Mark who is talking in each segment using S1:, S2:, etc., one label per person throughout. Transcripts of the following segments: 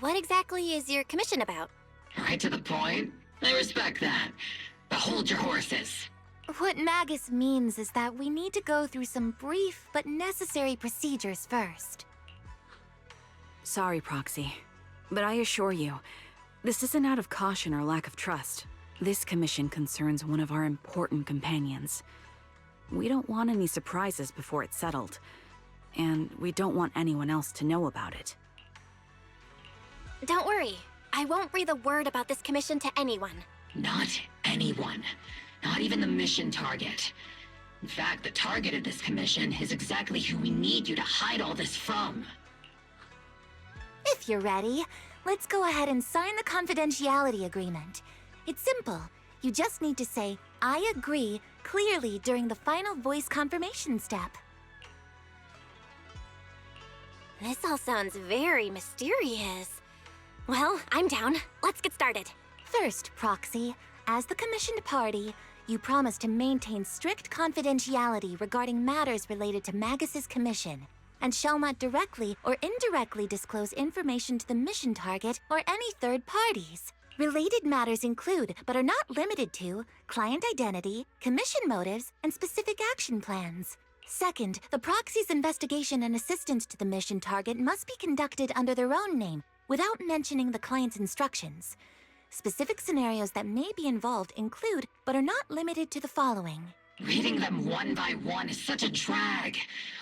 S1: what exactly is your commission about?
S2: Right to the point. I respect that. But hold your horses.
S1: What Magus means is that we need to go through some brief but necessary procedures first.
S3: Sorry, Proxy, but I assure you, this isn't out of caution or lack of trust. This commission concerns one of our important companions. We don't want any surprises before it's settled, and we don't want anyone else to know about it.
S1: Don't worry, I won't breathe a word about this commission to anyone.
S2: Not anyone. Not even the mission target. In fact, the target of this commission is exactly who we need you to hide all this from.
S1: If you're ready, let's go ahead and sign the confidentiality agreement. It's simple. You just need to say, "I agree," clearly during the final voice confirmation step. This all sounds very mysterious. Well, I'm down. Let's get started. First, Proxy, as the commissioned party, you promise to maintain strict confidentiality regarding matters related to Magus's commission, and shall not directly or indirectly disclose information to the mission target or any third parties. Related matters include, but are not limited to, client identity, commission motives, and specific action plans. Second, the proxy's investigation and assistance to the mission target must be conducted under their own name, without mentioning the client's instructions. Specific scenarios that may be involved include, but are not limited to the following.
S2: Reading them one by one is such a drag.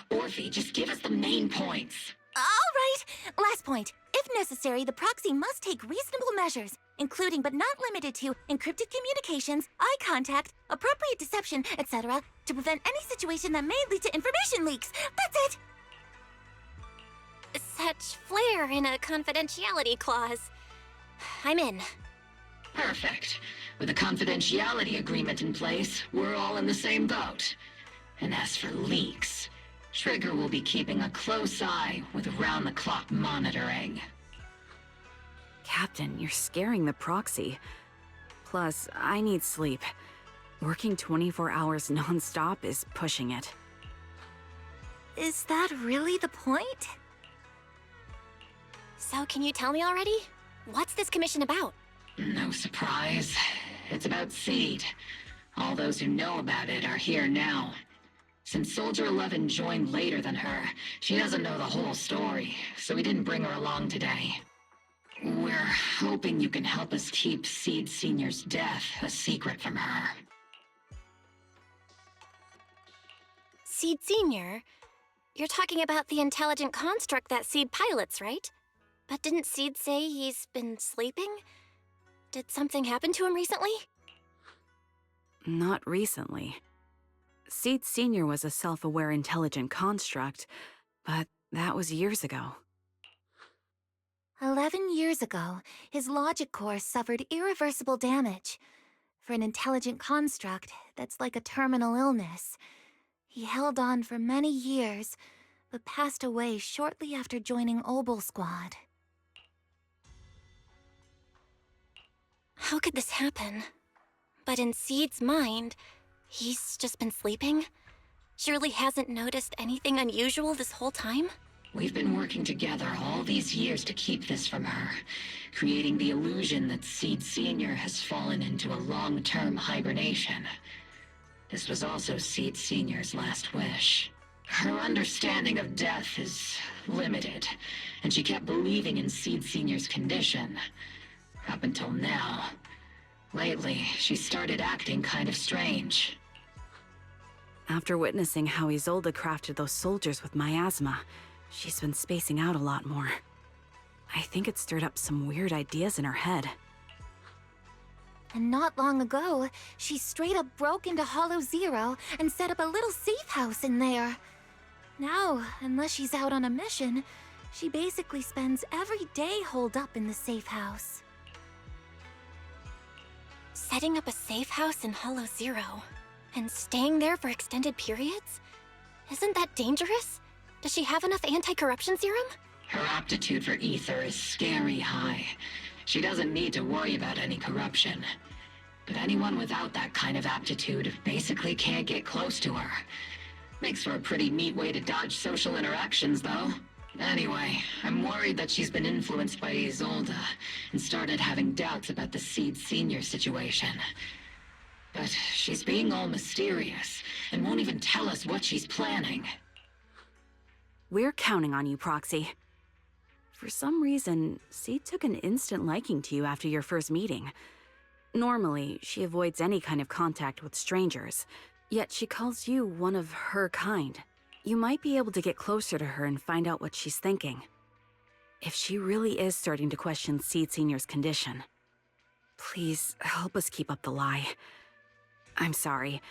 S2: Orphe, just give us the main points.
S1: All right, last point. If necessary, the proxy must take reasonable measures, including but not limited to encrypted communications, eye contact, appropriate deception, etc., to prevent any situation that may lead to information leaks. That's it! Such flair in a confidentiality clause. I'm in.
S2: Perfect. With a confidentiality agreement in place, we're all in the same boat. And as for leaks, Trigger will be keeping a close eye with round-the-clock monitoring.
S3: Captain, you're scaring the proxy. Plus, I need sleep. Working 24 hours non-stop is pushing it.
S1: Is that really the point? So can you tell me already? What's this commission about?
S2: No surprise. It's about Seed. All those who know about it are here now. Since Soldier 11 joined later than her, she doesn't know the whole story, so we didn't bring her along today. We're hoping you can help us keep Seed Senior's death a secret from her.
S1: Seed Senior? You're talking about the intelligent construct that Seed pilots, right? But didn't Seed say he's been sleeping? Did something happen to him recently?
S3: Not recently. Seed Senior was a self-aware intelligent construct, but that was years ago.
S1: 11 years ago, his logic core suffered irreversible damage. For an intelligent construct, that's like a terminal illness. He held on for many years, but passed away shortly after joining Obel Squad. How could this happen? But in Seed's mind, he's just been sleeping? Surely hasn't noticed anything unusual this whole time?
S2: We've been working together all these years to keep this from her, creating the illusion that Seed Senior has fallen into a long-term hibernation. This was also Seed Senior's last wish. Her understanding of death is limited, and she kept believing in Seed Senior's condition. Up until now. Lately, she started acting kind of strange.
S3: After witnessing how Isolde crafted those soldiers with miasma, she's been spacing out a lot more. I think it stirred up some weird ideas in her head.
S1: And not long ago, she straight up broke into Hollow Zero and set up a little safe house in there. Now, unless she's out on a mission, she basically spends every day holed up in the safe house. Setting up a safe house in Hollow Zero and staying there for extended periods? Isn't that dangerous? Does she have enough anti-corruption serum?
S2: Her aptitude for ether is scary high. She doesn't need to worry about any corruption. But anyone without that kind of aptitude basically can't get close to her. Makes for a pretty neat way to dodge social interactions, though. Anyway, I'm worried that she's been influenced by Isolde and started having doubts about the Seed Senior situation. But she's being all mysterious and won't even tell us what she's planning.
S3: We're counting on you, Proxy. For some reason, Seed took an instant liking to you after your first meeting. Normally, she avoids any kind of contact with strangers, yet she calls you one of her kind. You might be able to get closer to her and find out what she's thinking. If she really is starting to question Seed Senior's condition, please help us keep up the lie. I'm sorry.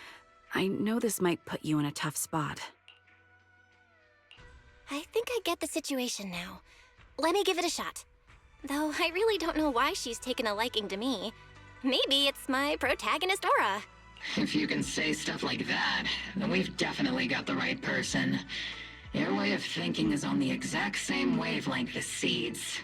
S3: I know this might put you in a tough spot.
S1: I think I get the situation now. Let me give it a shot. Though I really don't know why she's taken a liking to me. Maybe it's my protagonist aura.
S2: If you can say stuff like that, then we've definitely got the right person. Your way of thinking is on the exact same wavelength as Seed's.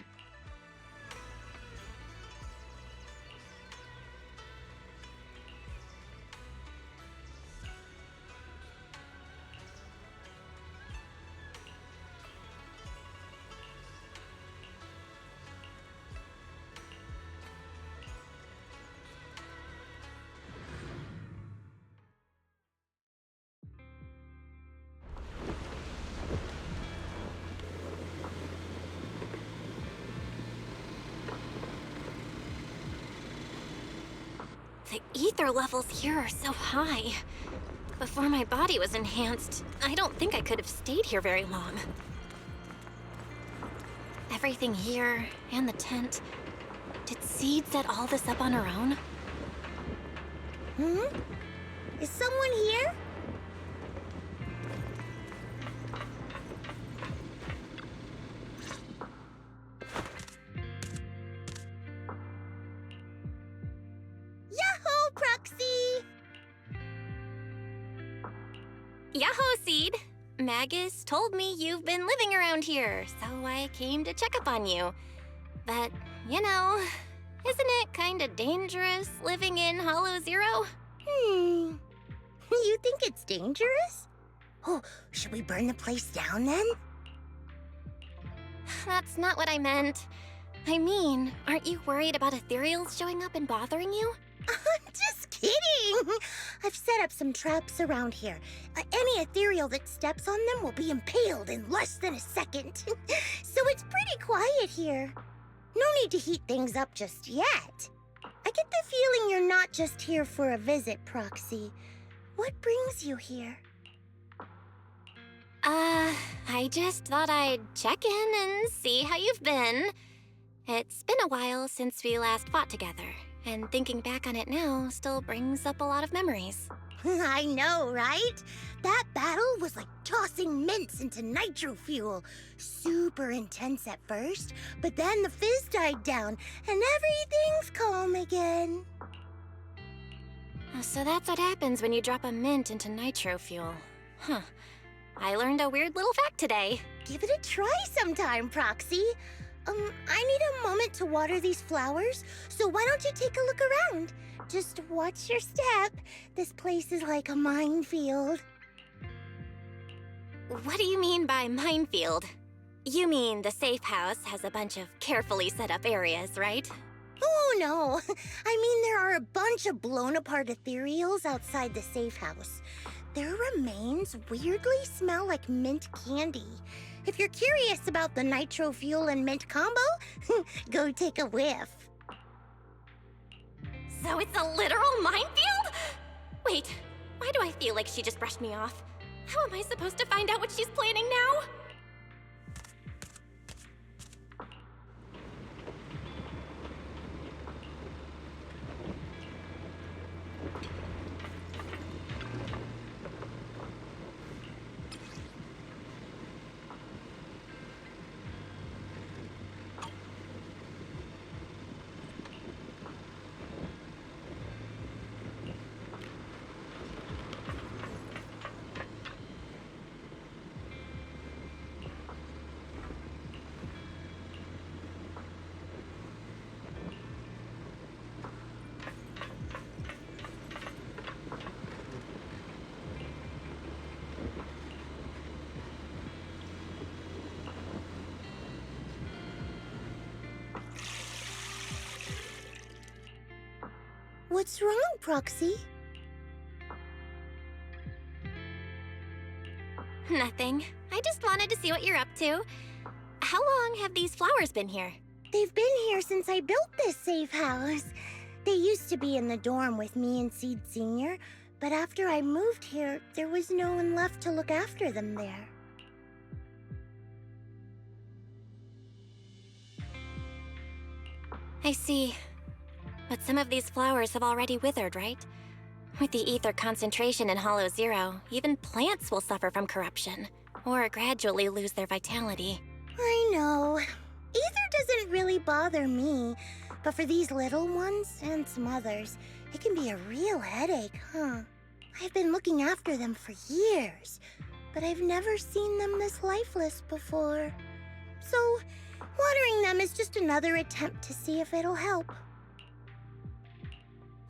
S1: The ether levels here are so high. Before my body was enhanced, I don't think I could have stayed here very long. Everything here, and the tent. Did Seed set all this up on her own?
S4: Is someone here? Yahoo, Proxy!
S1: Yahoo, Seed! Magus told me you've been living around here, so I came to check up on you. But, you know, isn't it kinda dangerous living in Hollow Zero?
S4: You think it's dangerous? Oh, should we burn the place down then?
S1: That's not what I meant. I mean, aren't you worried about ethereals showing up and bothering you?
S4: I'm just kidding! I've set up some traps around here. Any ethereal that steps on them will be impaled in less than a second. So it's pretty quiet here. No need to heat things up just yet. I get the feeling you're not just here for a visit, Proxy. What brings you here?
S1: I just thought I'd check in and see how you've been. It's been a while since we last fought together, and thinking back on it now still brings up a lot of memories.
S4: I know, right? That battle was like tossing mints into nitro fuel. Super intense at first, but then the fizz died down, and everything's calm again.
S1: So that's what happens when you drop a mint into nitro fuel. Huh. I learned a weird little fact today.
S4: Give it a try sometime, Proxy. I need a moment to water these flowers, so why don't you take a look around? Just watch your step. This place is like a minefield.
S1: What do you mean by minefield? You mean the safe house has a bunch of carefully set up areas, right?
S4: Oh, no. I mean, there are a bunch of blown-apart ethereals outside the safe house. Their remains weirdly smell like mint candy. If you're curious about the nitro fuel and mint combo, go take a whiff.
S1: So it's a literal minefield? Wait, why do I feel like she just brushed me off? How am I supposed to find out what she's planning now?
S4: What's wrong, Proxy?
S1: Nothing. I just wanted to see what you're up to. How long have these flowers been here?
S4: They've been here since I built this safe house. They used to be in the dorm with me and Seed Senior, but after I moved here, there was no one left to look after them there.
S1: I see. But some of these flowers have already withered, right? With the ether concentration in Hollow Zero, even plants will suffer from corruption, or gradually lose their vitality.
S4: I know. Ether doesn't really bother me, but for these little ones and some others, it can be a real headache, huh? I've been looking after them for years, but I've never seen them this lifeless before. So, watering them is just another attempt to see if it'll help.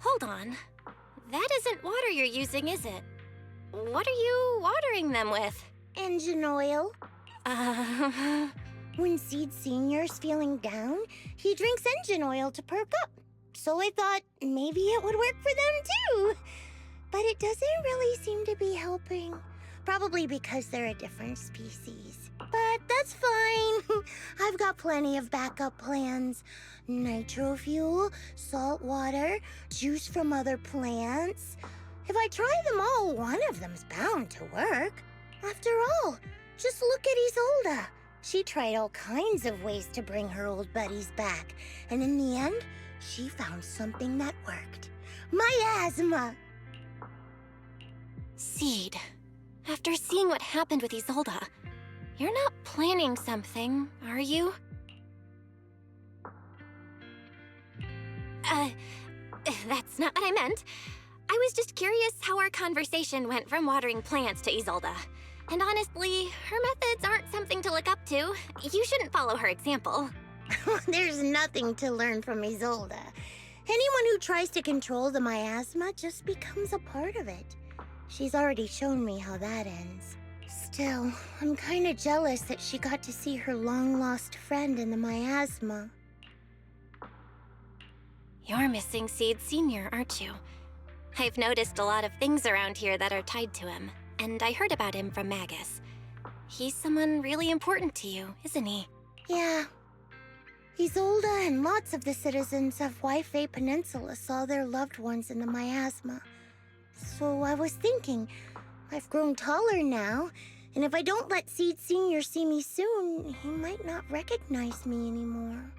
S1: Hold on. That isn't water you're using, is it? What are you watering them with?
S4: Engine oil.
S1: Uh...
S4: When Seed Senior's feeling down, he drinks engine oil to perk up. So I thought maybe it would work for them too. But it doesn't really seem to be helping. Probably because they're a different species. But that's fine. I've got plenty of backup plans. Nitro fuel, salt water, juice from other plants. If I try them all, one of them's bound to work. After all, just look at Isolda. She tried all kinds of ways to bring her old buddies back, and in the end, she found something that worked. Miasma!
S1: Seed, after seeing what happened with Isolda, you're not planning something, are you? That's not what I meant. I was just curious how our conversation went from watering plants to Isolda. And honestly, her methods aren't something to look up to. You shouldn't follow her example.
S4: There's nothing to learn from Isolda. Anyone who tries to control the miasma just becomes a part of it. She's already shown me how that ends. Still, I'm kinda jealous that she got to see her long-lost friend in the miasma.
S1: You're missing Seed Senior, aren't you? I've noticed a lot of things around here that are tied to him, and I heard about him from Magus. He's someone really important to you, isn't he?
S4: Yeah. Isolda and lots of the citizens of Waifei Peninsula saw their loved ones in the miasma. So I was thinking, I've grown taller now, and if I don't let Seed Senior see me soon, he might not recognize me anymore.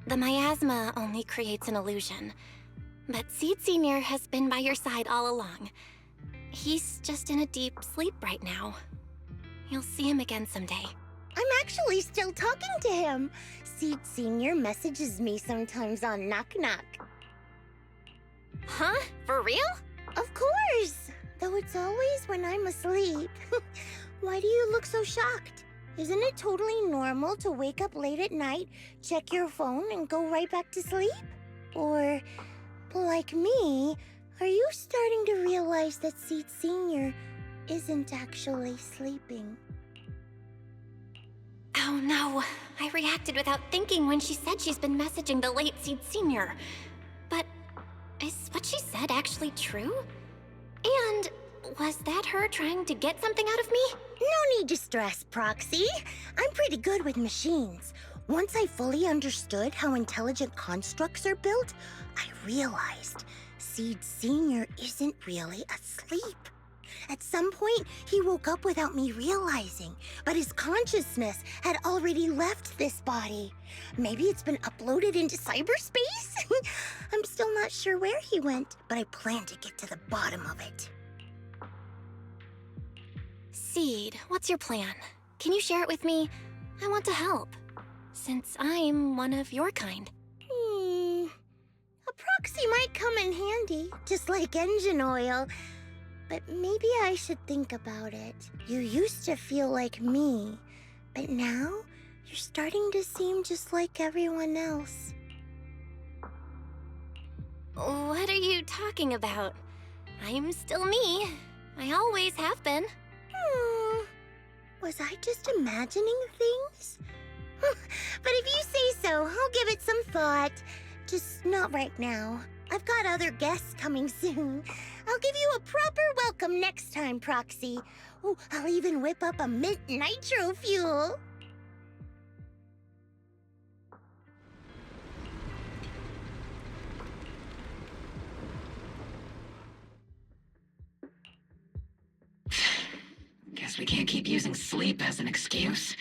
S1: The miasma only creates an illusion, but Seed Senior has been by your side all along. He's just in a deep sleep right now. You'll see him again someday.
S4: I'm actually still talking to him. Seed Senior messages me sometimes on Knock Knock.
S1: Huh? For real?
S4: Of course! Though it's always when I'm asleep. Why do you look so shocked? Isn't it totally normal to wake up late at night, check your phone, and go right back to sleep? Or, like me, are you starting to realize that Seed Senior isn't actually sleeping?
S1: Oh no, I reacted without thinking when she said she's been messaging the late Seed Senior. But is what she said actually true? And was that her trying to get something out of me?
S4: No need to stress, Proxy. I'm pretty good with machines. Once I fully understood how intelligent constructs are built, I realized Seed Senior isn't really asleep. At some point, he woke up without me realizing, but his consciousness had already left this body. Maybe it's been uploaded into cyberspace? I'm still not sure where he went, but I plan to get to the bottom of it.
S1: Seed, what's your plan? Can you share it with me? I want to help, since I'm one of your kind.
S4: A proxy might come in handy, just like engine oil. But maybe I should think about it. You used to feel like me, but now you're starting to seem just like everyone else.
S1: What are you talking about? I'm still me. I always have been.
S4: Was I just imagining things? But if you say so, I'll give it some thought. Just not right now. I've got other guests coming soon. I'll give you a proper welcome next time, Proxy. Oh, I'll even whip up a mint nitro fuel.
S2: Guess we can't keep using sleep as an excuse.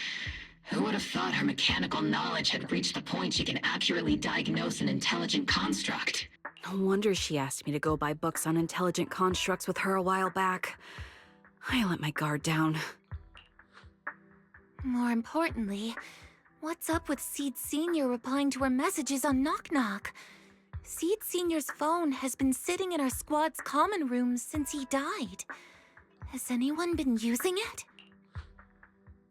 S2: Who would have thought her mechanical knowledge had reached the point she can accurately diagnose an intelligent construct?
S3: No wonder she asked me to go buy books on intelligent constructs with her a while back. I let my guard down.
S1: More importantly, what's up with Seed Sr. replying to our messages on Knock Knock? Seed Sr.'s phone has been sitting in our squad's common room since he died. Has anyone been using it?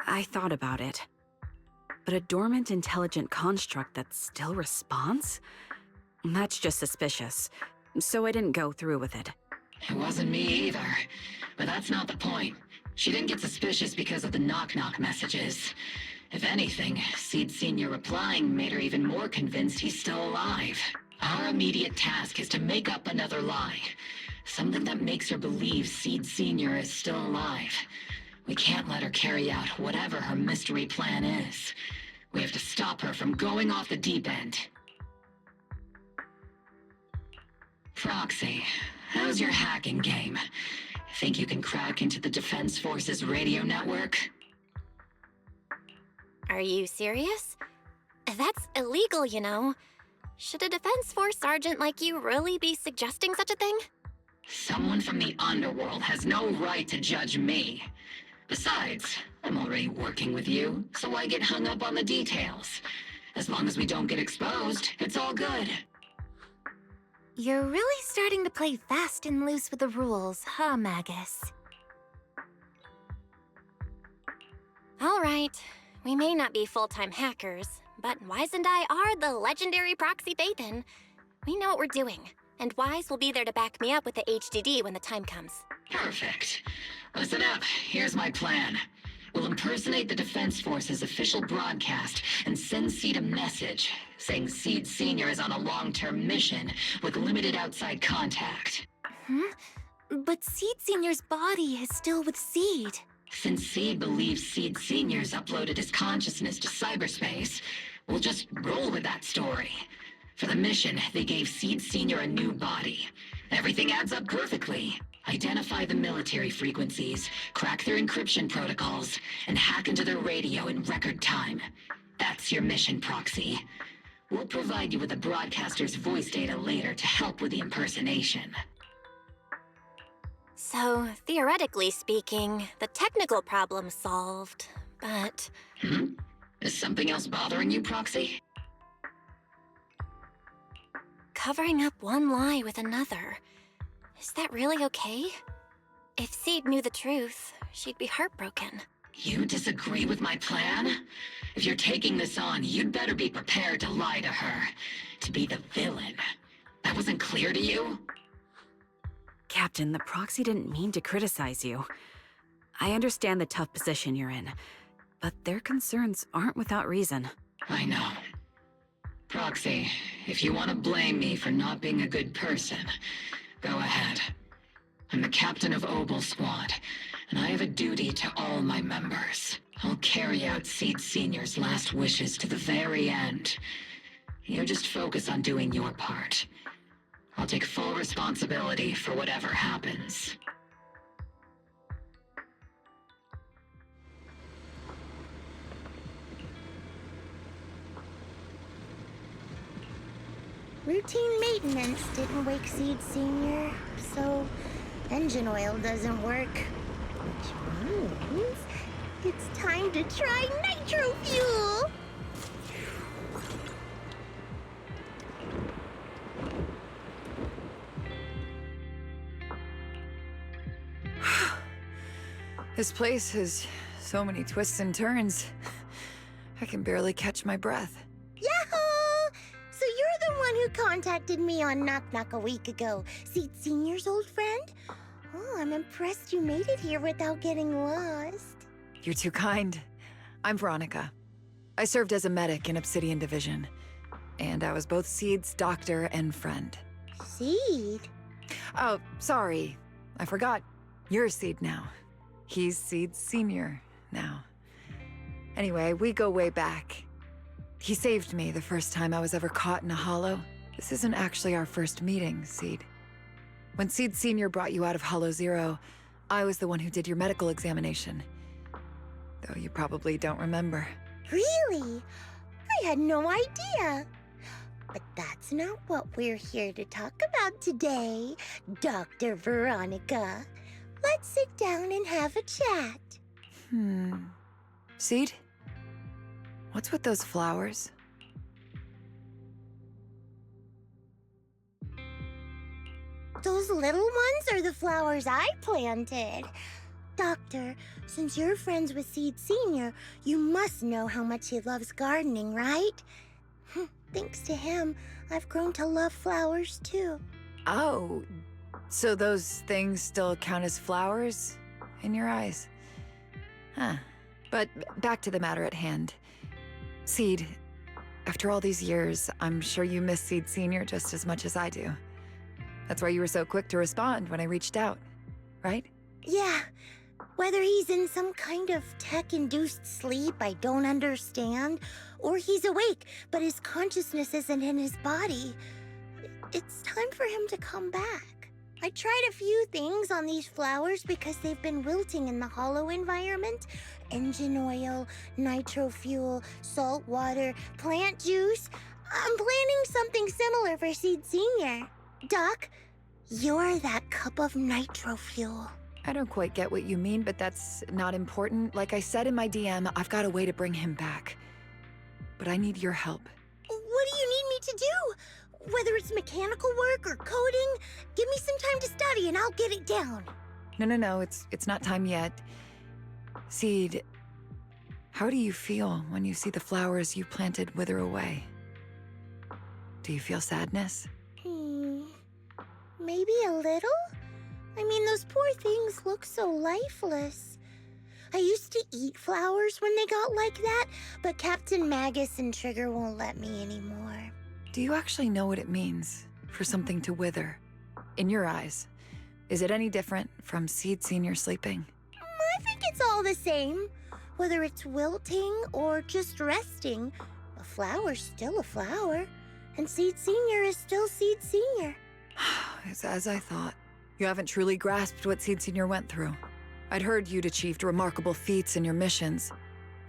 S3: I thought about it. But a dormant intelligent construct that still responds? That's just suspicious. So I didn't go through with it.
S2: It wasn't me either. But that's not the point. She didn't get suspicious because of the knock-knock messages. If anything, Seed Sr. replying made her even more convinced he's still alive. Our immediate task is to make up another lie. Something that makes her believe Seed Sr. is still alive. We can't let her carry out whatever her mystery plan is. We have to stop her from going off the deep end. Proxy, how's your hacking game? Think you can crack into the Defense Force's radio network?
S1: Are you serious? That's illegal, you know. Should a Defense Force sergeant like you really be suggesting such a thing?
S2: Someone from the underworld has no right to judge me. Besides, I'm already working with you, so why get hung up on the details? As long as we don't get exposed, it's all good.
S1: You're really starting to play fast and loose with the rules, huh, Magus? All right. We may not be full-time hackers, but Wise and I are the legendary Proxy Phaethon. We know what we're doing, and Wise will be there to back me up with the HDD when the time comes.
S2: Perfect. Listen up, here's my plan. We'll impersonate the Defense Force's official broadcast and send Seed a message saying Seed Sr. is on a long-term mission with limited outside contact.
S1: But Seed Sr.'s body is still with Seed.
S2: Since Seed believes Seed Sr.'s uploaded his consciousness to cyberspace, we'll just roll with that story. For the mission, they gave Seed Sr. a new body. Everything adds up perfectly. Identify the military frequencies, crack their encryption protocols, and hack into their radio in record time. That's your mission, Proxy. We'll provide you with the broadcaster's voice data later to help with the impersonation.
S1: So, theoretically speaking, the technical problem's solved, but...
S2: Is something else bothering you, Proxy?
S1: Covering up one lie with another. Is that really okay? If Seed knew the truth, she'd be heartbroken.
S2: You disagree with my plan? If you're taking this on, you'd better be prepared to lie to her. To be the villain. That wasn't clear to you?
S3: Captain, the Proxy didn't mean to criticize you. I understand the tough position you're in, but their concerns aren't without reason.
S2: I know. Proxy, if you want to blame me for not being a good person, go ahead. I'm the captain of Obel Squad, and I have a duty to all my members. I'll carry out Seed Sr.'s last wishes to the very end. You just focus on doing your part. I'll take full responsibility for whatever happens.
S4: Routine maintenance didn't wake Seed Sr., so engine oil doesn't work. Which means it's time to try nitro fuel!
S5: This place has so many twists and turns. I can barely catch my breath.
S4: Yahoo! So you're the one who contacted me on Knock Knock a week ago, Seed Sr.'s old friend? Oh, I'm impressed you made it here without getting lost.
S5: You're too kind. I'm Veronica. I served as a medic in Obsidian Division, and I was both Seed's doctor and friend.
S4: Seed?
S5: Oh, sorry. I forgot. You're Seed now. He's Seed's senior now. Anyway, we go way back. He saved me the first time I was ever caught in a hollow. This isn't actually our first meeting, Seed. When Seed Senior brought you out of Hollow Zero, I was the one who did your medical examination. Though you probably don't remember.
S4: Really? I had no idea. But that's not what we're here to talk about today, Dr. Veronica. Let's sit down and have a chat.
S5: Seed? What's with those flowers?
S4: Those little ones are the flowers I planted. Doctor, since you're friends with Seed Senior, you must know how much he loves gardening, right? Thanks to him, I've grown to love flowers too.
S5: Oh, so those things still count as flowers in your eyes? Huh. But back to the matter at hand. Seed, after all these years, I'm sure you miss Seed Senior just as much as I do. That's why you were so quick to respond when I reached out, right?
S4: Yeah. Whether he's in some kind of tech-induced sleep I don't understand, or he's awake, but his consciousness isn't in his body, it's time for him to come back. I tried a few things on these flowers because they've been wilting in the hollow environment. Engine oil, nitro fuel, salt water, plant juice. I'm planning something similar for Seed Senior. Doc, you're that cup of nitro fuel.
S5: I don't quite get what you mean, but that's not important. Like I said in my DM, I've got a way to bring him back. But I need your help.
S4: What do you need me to do? Whether it's mechanical work or coding, give me some time to study and I'll get it down.
S5: No, it's not time yet. Seed, how do you feel when you see the flowers you planted wither away? Do you feel sadness?
S4: Maybe a little? I mean, those poor things look so lifeless. I used to eat flowers when they got like that, but Captain Magus and Trigger won't let me anymore.
S5: Do you actually know what it means for something to wither? In your eyes, is it any different from Seed Senior sleeping?
S4: I think it's all the same. Whether it's wilting or just resting, a flower's still a flower, and Seed Senior is still Seed Senior.
S5: It's as I thought. You haven't truly grasped what Seed Senior went through. I'd heard you'd achieved remarkable feats in your missions,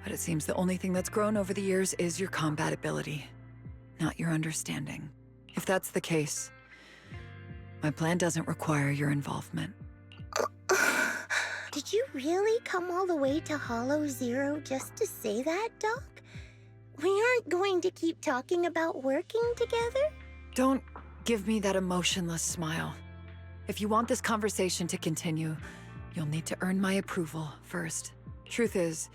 S5: but it seems the only thing that's grown over the years is your combat ability, not your understanding. If that's the case, my plan doesn't require your involvement.
S4: Did you really come all the way to Hollow Zero just to say that, Doc? We aren't going to keep talking about working together?
S5: Don't give me that emotionless smile. If you want this conversation to continue, you'll need to earn my approval first. Truth is,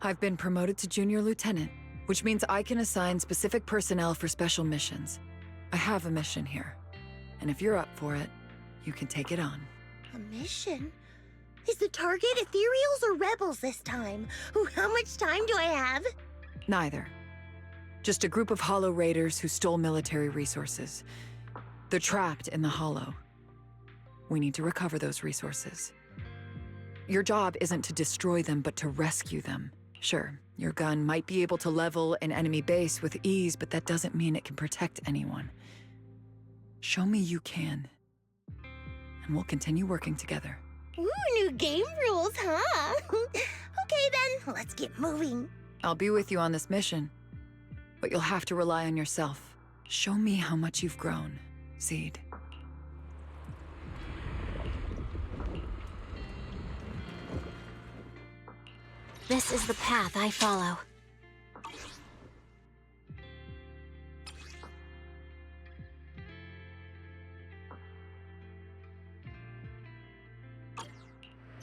S5: I've been promoted to Junior Lieutenant, which means I can assign specific personnel for special missions. I have a mission here, and if you're up for it, you can take it on.
S4: A mission? Is the target ethereals or rebels this time? How much time do I have?
S5: Neither. Just a group of Hollow Raiders who stole military resources. They're trapped in the Hollow. We need to recover those resources. Your job isn't to destroy them, but to rescue them. Sure, your gun might be able to level an enemy base with ease, but that doesn't mean it can protect anyone. Show me you can, and we'll continue working together.
S4: Ooh, new game rules, huh? Okay then, let's get moving.
S5: I'll be with you on this mission, but you'll have to rely on yourself. Show me how much you've grown, Seed.
S1: This is the path I follow.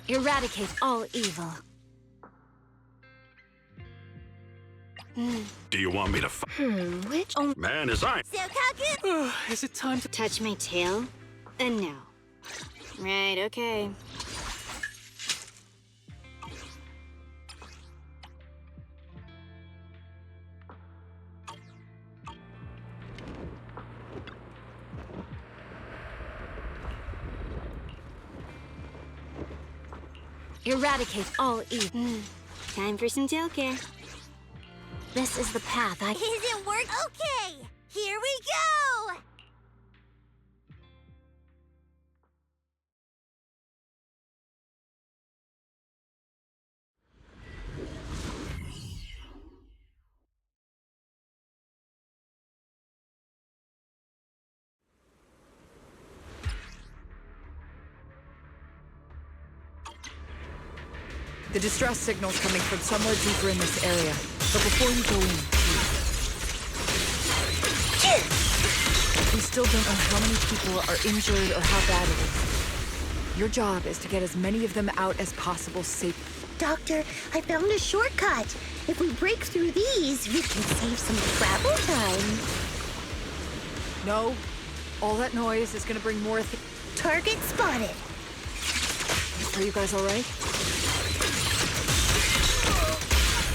S1: Eradicate all evil.
S6: Do you want me to
S1: Which?
S6: Man, is I...
S4: Sokaku!
S7: Is it time to
S8: Touch my tail? And no. Right, okay.
S1: Eradicate all evil.
S8: Time for some tail care.
S1: This is the path I...
S4: Is it work? Okay, here we go!
S5: The distress signal's coming from somewhere deeper in this area. But before you go in, we still don't know how many people are injured or how bad it is. Your job is to get as many of them out as possible safely.
S4: Doctor, I found a shortcut. If we break through these, we can save some travel time.
S5: No, all that noise is gonna bring more
S4: Target spotted.
S5: Are you guys all right?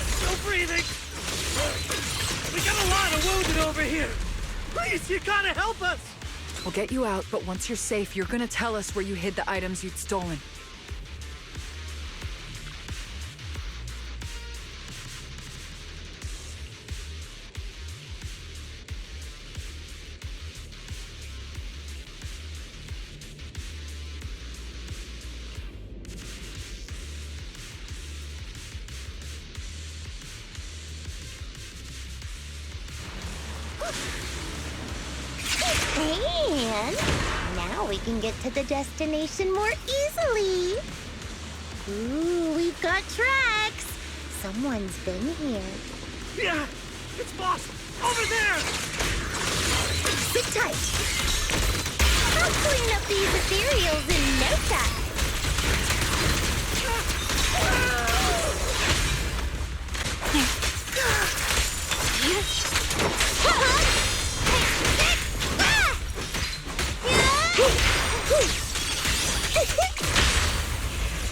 S6: Still breathing. We got a lot of wounded over here. Please, you gotta help us.
S5: We'll get you out, but once you're safe, you're gonna tell us where you hid the items you'd stolen.
S4: And now we can get to the destination more easily. Ooh, we've got tracks. Someone's been here.
S6: Yeah, it's boss. Over there.
S4: Sit tight. I'll clean up these ethereals in no time.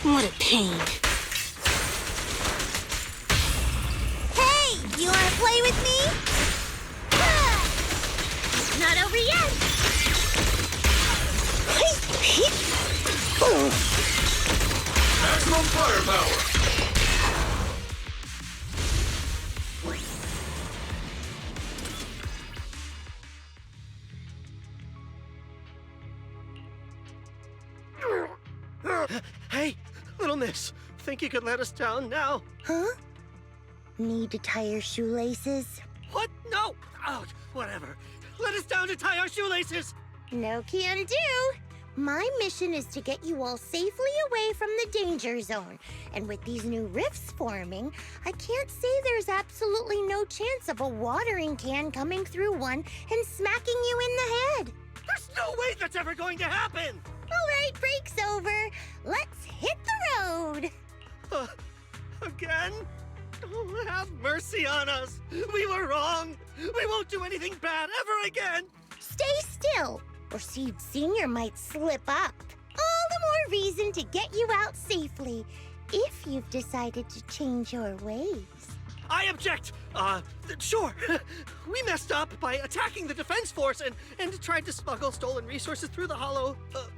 S8: What a pain.
S4: Hey, you want to play with me? It's not over yet.
S7: Maximum firepower!
S6: Hey, little miss. Think you could let us down now?
S4: Huh? Need to tie your shoelaces?
S6: What? No. Oh, whatever. Let us down to tie our shoelaces.
S4: No can do. My mission is to get you all safely away from the danger zone. And with these new rifts forming, I can't say there's absolutely no chance of a watering can coming through one and smacking you in the head.
S6: There's no way that's ever going to happen.
S4: All right, break's over. Let's hit the road.
S6: Again? Oh, have mercy on us. We were wrong. We won't do anything bad ever again.
S4: Stay still, or Seed Senior might slip up. All the more reason to get you out safely, if you've decided to change your ways.
S6: I object. Sure. We messed up by attacking the defense force and tried to smuggle stolen resources through the Hollow.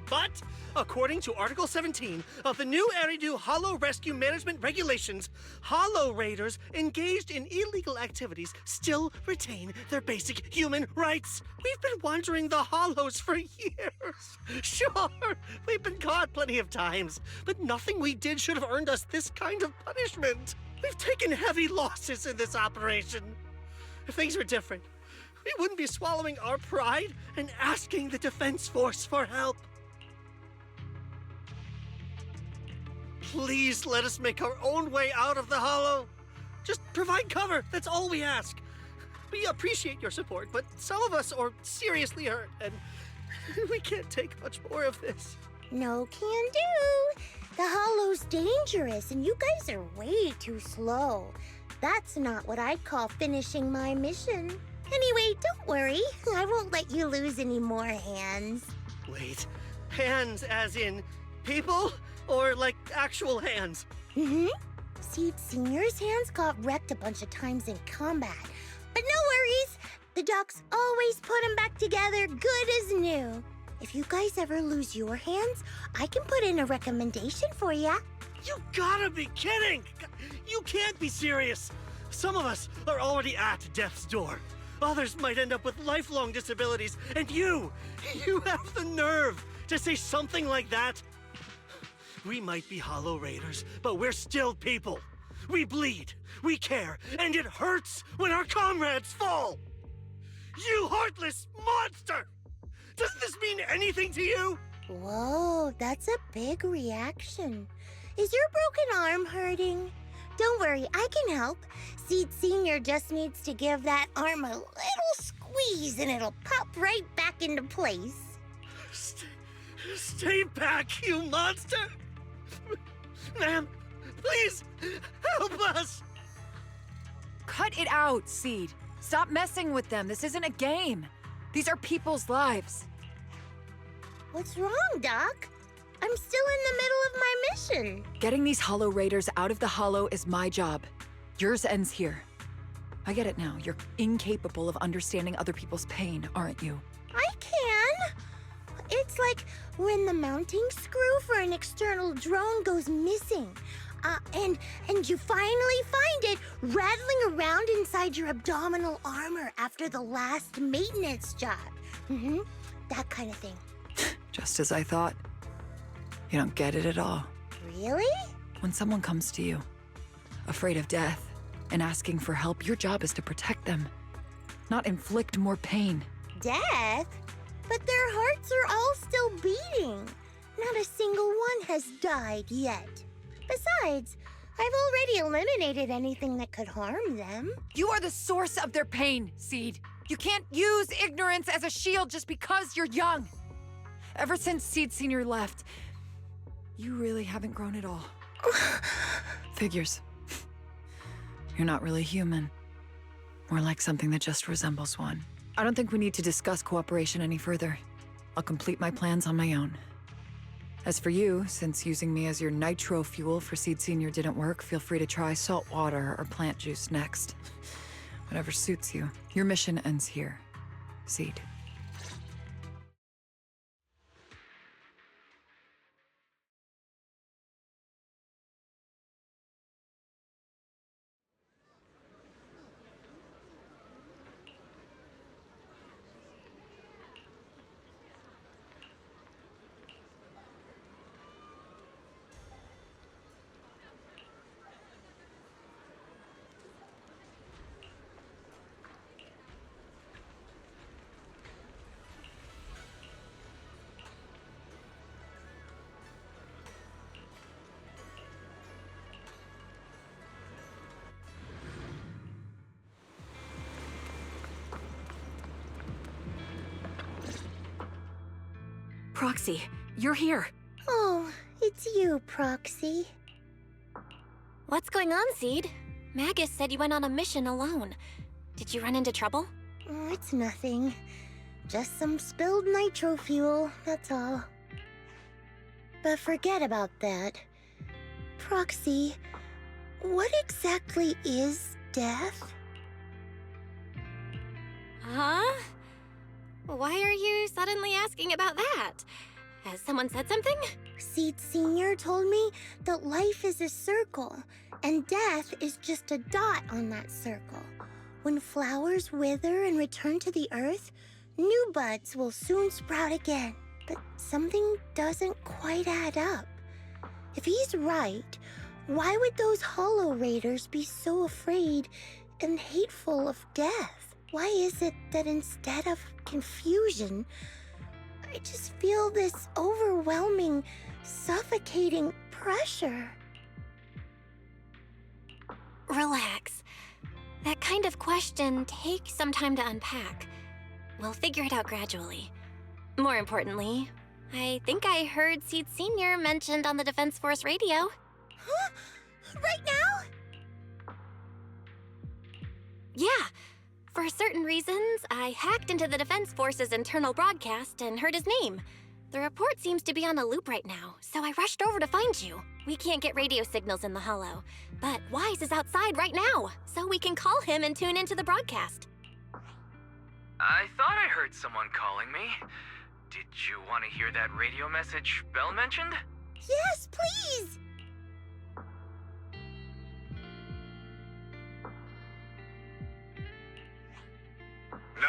S6: But, according to Article 17 of the new Eridu Hollow Rescue Management Regulations, Hollow Raiders engaged in illegal activities still retain their basic human rights. We've been wandering the Hollows for years. Sure, we've been caught plenty of times, but nothing we did should have earned us this kind of punishment. We've taken heavy losses in this operation. If things were different, we wouldn't be swallowing our pride and asking the defense force for help. Please let us make our own way out of the Hollow. Just provide cover, that's all we ask. We appreciate your support, but some of us are seriously hurt, and we can't take much more of this.
S4: No can do. The Hollow's dangerous, and you guys are way too slow. That's not what I'd call finishing my mission. Anyway, don't worry. I won't let you lose any more hands.
S6: Wait, hands as in people? Or like actual hands?
S4: Mm-hmm. Seed Senior's hands got wrecked a bunch of times in combat. But no worries. The docs always put them back together good as new. If you guys ever lose your hands, I can put in a recommendation for ya.
S6: You gotta be kidding! You can't be serious! Some of us are already at death's door. Others might end up with lifelong disabilities, and you have the nerve to say something like that? We might be Hollow Raiders, but we're still people. We bleed, we care, and it hurts when our comrades fall! You heartless monster! Does this mean anything to you?
S4: Whoa, that's a big reaction. Is your broken arm hurting? Don't worry, I can help. Seed Senior just needs to give that arm a little squeeze and it'll pop right back into place.
S6: Stay back, you monster! Ma'am, please, help us!
S5: Cut it out, Seed. Stop messing with them. This isn't a game. These are people's lives.
S4: What's wrong, Doc? I'm still in the middle of my mission.
S5: Getting these Hollow Raiders out of the Hollow is my job. Yours ends here. I get it now. You're incapable of understanding other people's pain, aren't you?
S4: I can. It's like when the mounting screw for an external drone goes missing. And you finally find it rattling around inside your abdominal armor after the last maintenance job. That kind of thing.
S5: Just as I thought. You don't get it at all.
S4: Really?
S5: When someone comes to you, afraid of death, and asking for help, your job is to protect them, not inflict more pain.
S4: Death? But their hearts are all still beating. Not a single one has died yet. Besides, I've already eliminated anything that could harm them.
S5: You are the source of their pain, Seed. You can't use ignorance as a shield just because you're young. Ever since Seed Senior left, you really haven't grown at all. Figures. You're not really human. More like something that just resembles one. I don't think we need to discuss cooperation any further. I'll complete my plans on my own. As for you, since using me as your nitro fuel for Seed Senior didn't work, feel free to try salt water or plant juice next. Whatever suits you. Your mission ends here, Seed.
S3: Proxy, you're here.
S4: Oh, it's you, Proxy.
S1: What's going on, Seed? Magus said you went on a mission alone. Did you run into trouble?
S4: Oh, it's nothing. Just some spilled nitro fuel, that's all. But forget about that. Proxy, what exactly is death?
S1: Huh? Why are you suddenly asking about that? Has someone said something?
S4: Seed Senior told me that life is a circle, and death is just a dot on that circle. When flowers wither and return to the earth, new buds will soon sprout again. But something doesn't quite add up. If he's right, why would those Hollow Raiders be so afraid and hateful of death? Why is it that instead of confusion, I just feel this overwhelming, suffocating pressure?
S1: Relax. That kind of question takes some time to unpack. We'll figure it out gradually. More importantly, I think I heard Seed Senior mentioned on the Defense Force radio.
S4: Huh? Right now?
S1: Yeah. For certain reasons, I hacked into the Defense Force's internal broadcast and heard his name. The report seems to be on a loop right now, so I rushed over to find you. We can't get radio signals in the Hollow, but Wise is outside right now, so we can call him and tune into the broadcast.
S7: I thought I heard someone calling me. Did you want to hear that radio message Belle mentioned?
S4: Yes, please!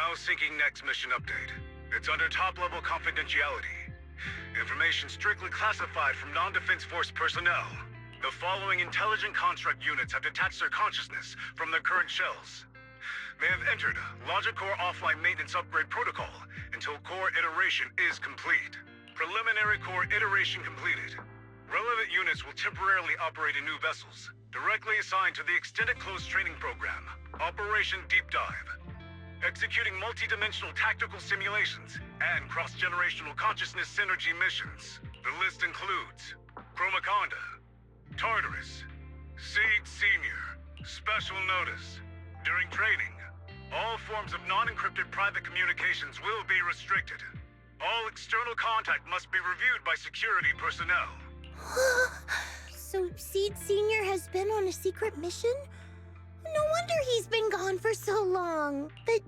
S9: Now syncing next mission update. It's under top-level confidentiality. Information strictly classified from non-defense force personnel. The following intelligent construct units have detached their consciousness from their current shells. They have entered Logic Core offline maintenance upgrade protocol until core iteration is complete. Preliminary core iteration completed. Relevant units will temporarily operate in new vessels, directly assigned to the Extended Close Training Program, Operation Deep Dive. Executing multi-dimensional tactical simulations and cross-generational consciousness synergy missions. The list includes Chromaconda, Tartarus, Seed Senior, Special Notice. During training, all forms of non-encrypted private communications will be restricted. All external contact must be reviewed by security personnel.
S4: So Seed Senior has been on a secret mission? No wonder he's been gone for so long. But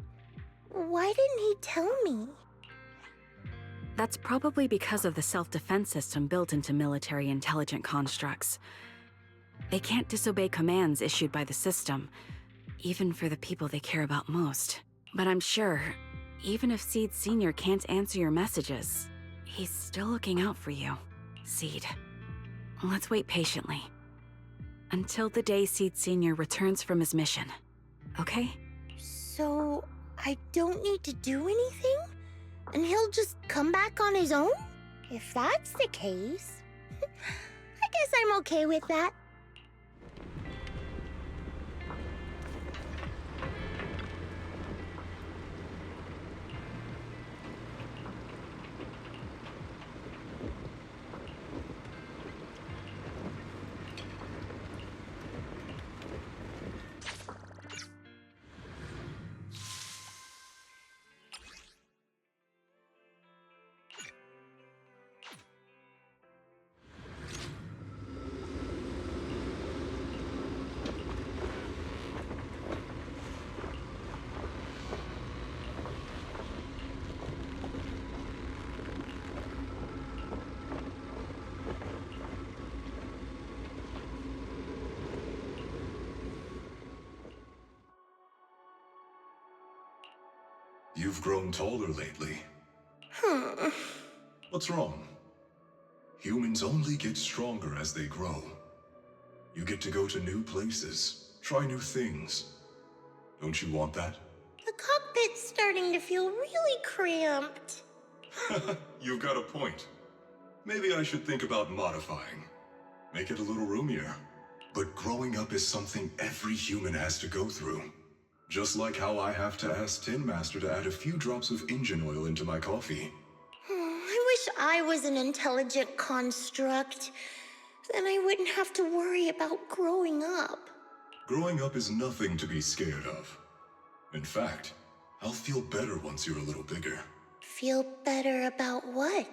S4: why didn't he tell me?
S3: That's probably because of the self-defense system built into military intelligent constructs. They can't disobey commands issued by the system, even for the people they care about most. But I'm sure, even if Seed Senior can't answer your messages, he's still looking out for you. Seed, let's wait patiently. Until the day Seed Senior returns from his mission, okay?
S4: So I don't need to do anything? And he'll just come back on his own? If that's the case, I guess I'm okay with that.
S10: You've grown taller lately. What's wrong? Humans only get stronger as they grow. You get to go to new places, try new things. Don't you want that?
S4: The cockpit's starting to feel really cramped.
S10: You've got a point. Maybe I should think about modifying. Make it a little roomier. But growing up is something every human has to go through. Just like how I have to ask Tin Master to add a few drops of engine oil into my coffee.
S4: I wish I was an intelligent construct. Then I wouldn't have to worry about growing up.
S10: Growing up is nothing to be scared of. In fact, I'll feel better once you're a little bigger.
S4: Feel better about what?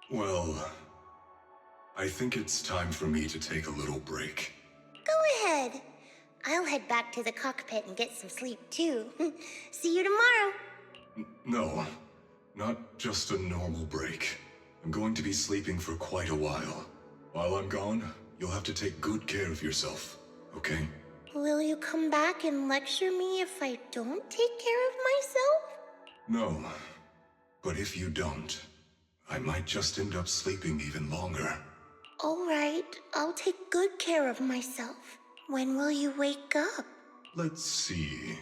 S10: Well, I think it's time for me to take a little break.
S4: Go ahead. I'll head back to the cockpit and get some sleep too. See you tomorrow.
S10: No, not just a normal break. I'm going to be sleeping for quite a while. While I'm gone, you'll have to take good care of yourself, okay?
S4: Will you come back and lecture me if I don't take care of myself?
S10: No, but if you don't, I might just end up sleeping even longer.
S4: All right, I'll take good care of myself. When will you wake up?
S10: Let's see.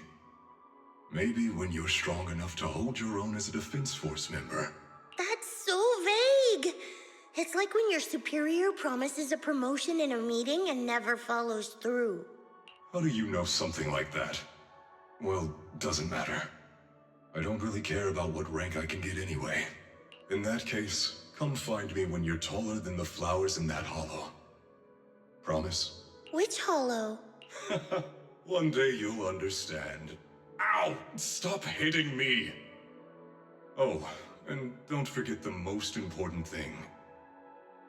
S10: Maybe when you're strong enough to hold your own as a Defense Force member.
S4: That's so vague! It's like when your superior promises a promotion in a meeting and never follows through.
S10: How do you know something like that? Well, doesn't matter. I don't really care about what rank I can get anyway. In that case, come find me when you're taller than the flowers in that hollow. Promise?
S4: Which hollow?
S10: One day you'll understand. Ow! Stop hitting me! Oh, and don't forget the most important thing.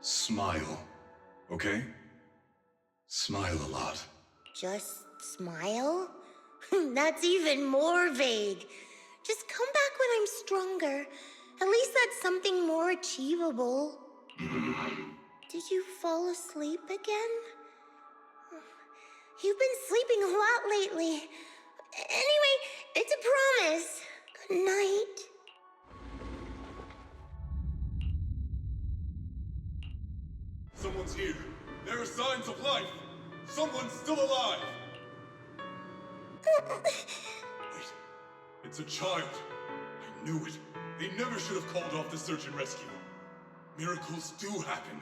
S10: Smile, okay? Smile a lot.
S4: Just smile? That's even more vague. Just come back when I'm stronger. At least that's something more achievable. Did you fall asleep again? You've been sleeping a lot lately. Anyway, it's a promise. Good night.
S10: Someone's here. There are signs of life. Someone's still alive. Wait, it's a child. I knew it. They never should have called off the search and rescue. Miracles do happen.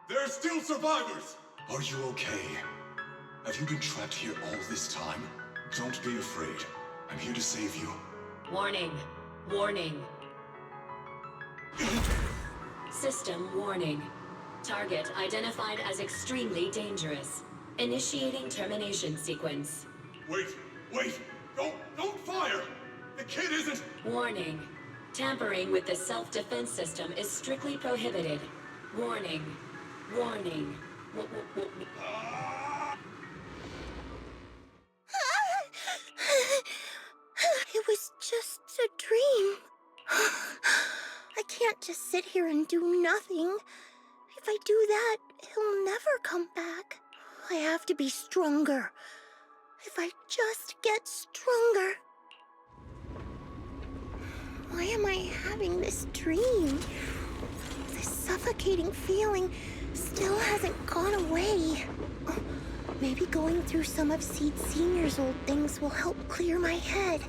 S10: There are still survivors! Are you okay? Have you been trapped here all this time? Don't be afraid. I'm here to save you.
S2: Warning. Warning. System warning. Target identified as extremely dangerous. Initiating termination sequence.
S10: Wait! Don't fire! The kid isn't...
S2: Warning. Tampering with the self-defense system is strictly prohibited. Warning. Warning.
S4: It was just a dream. I can't just sit here and do nothing. If I do that, he'll never come back. I have to be stronger. If I just get stronger. Why am I having this dream? This suffocating feeling still hasn't gone away. Maybe going through some of Seed Senior's old things will help clear my head.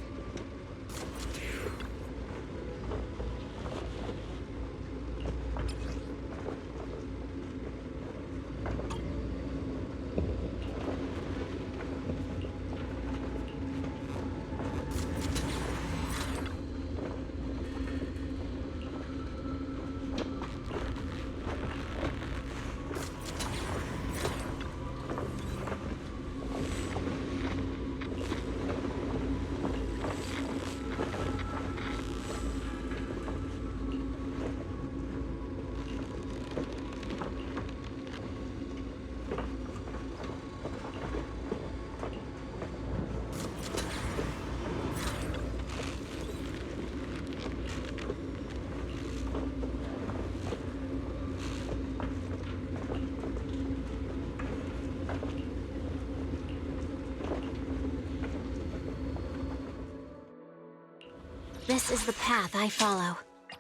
S1: This is the path I follow.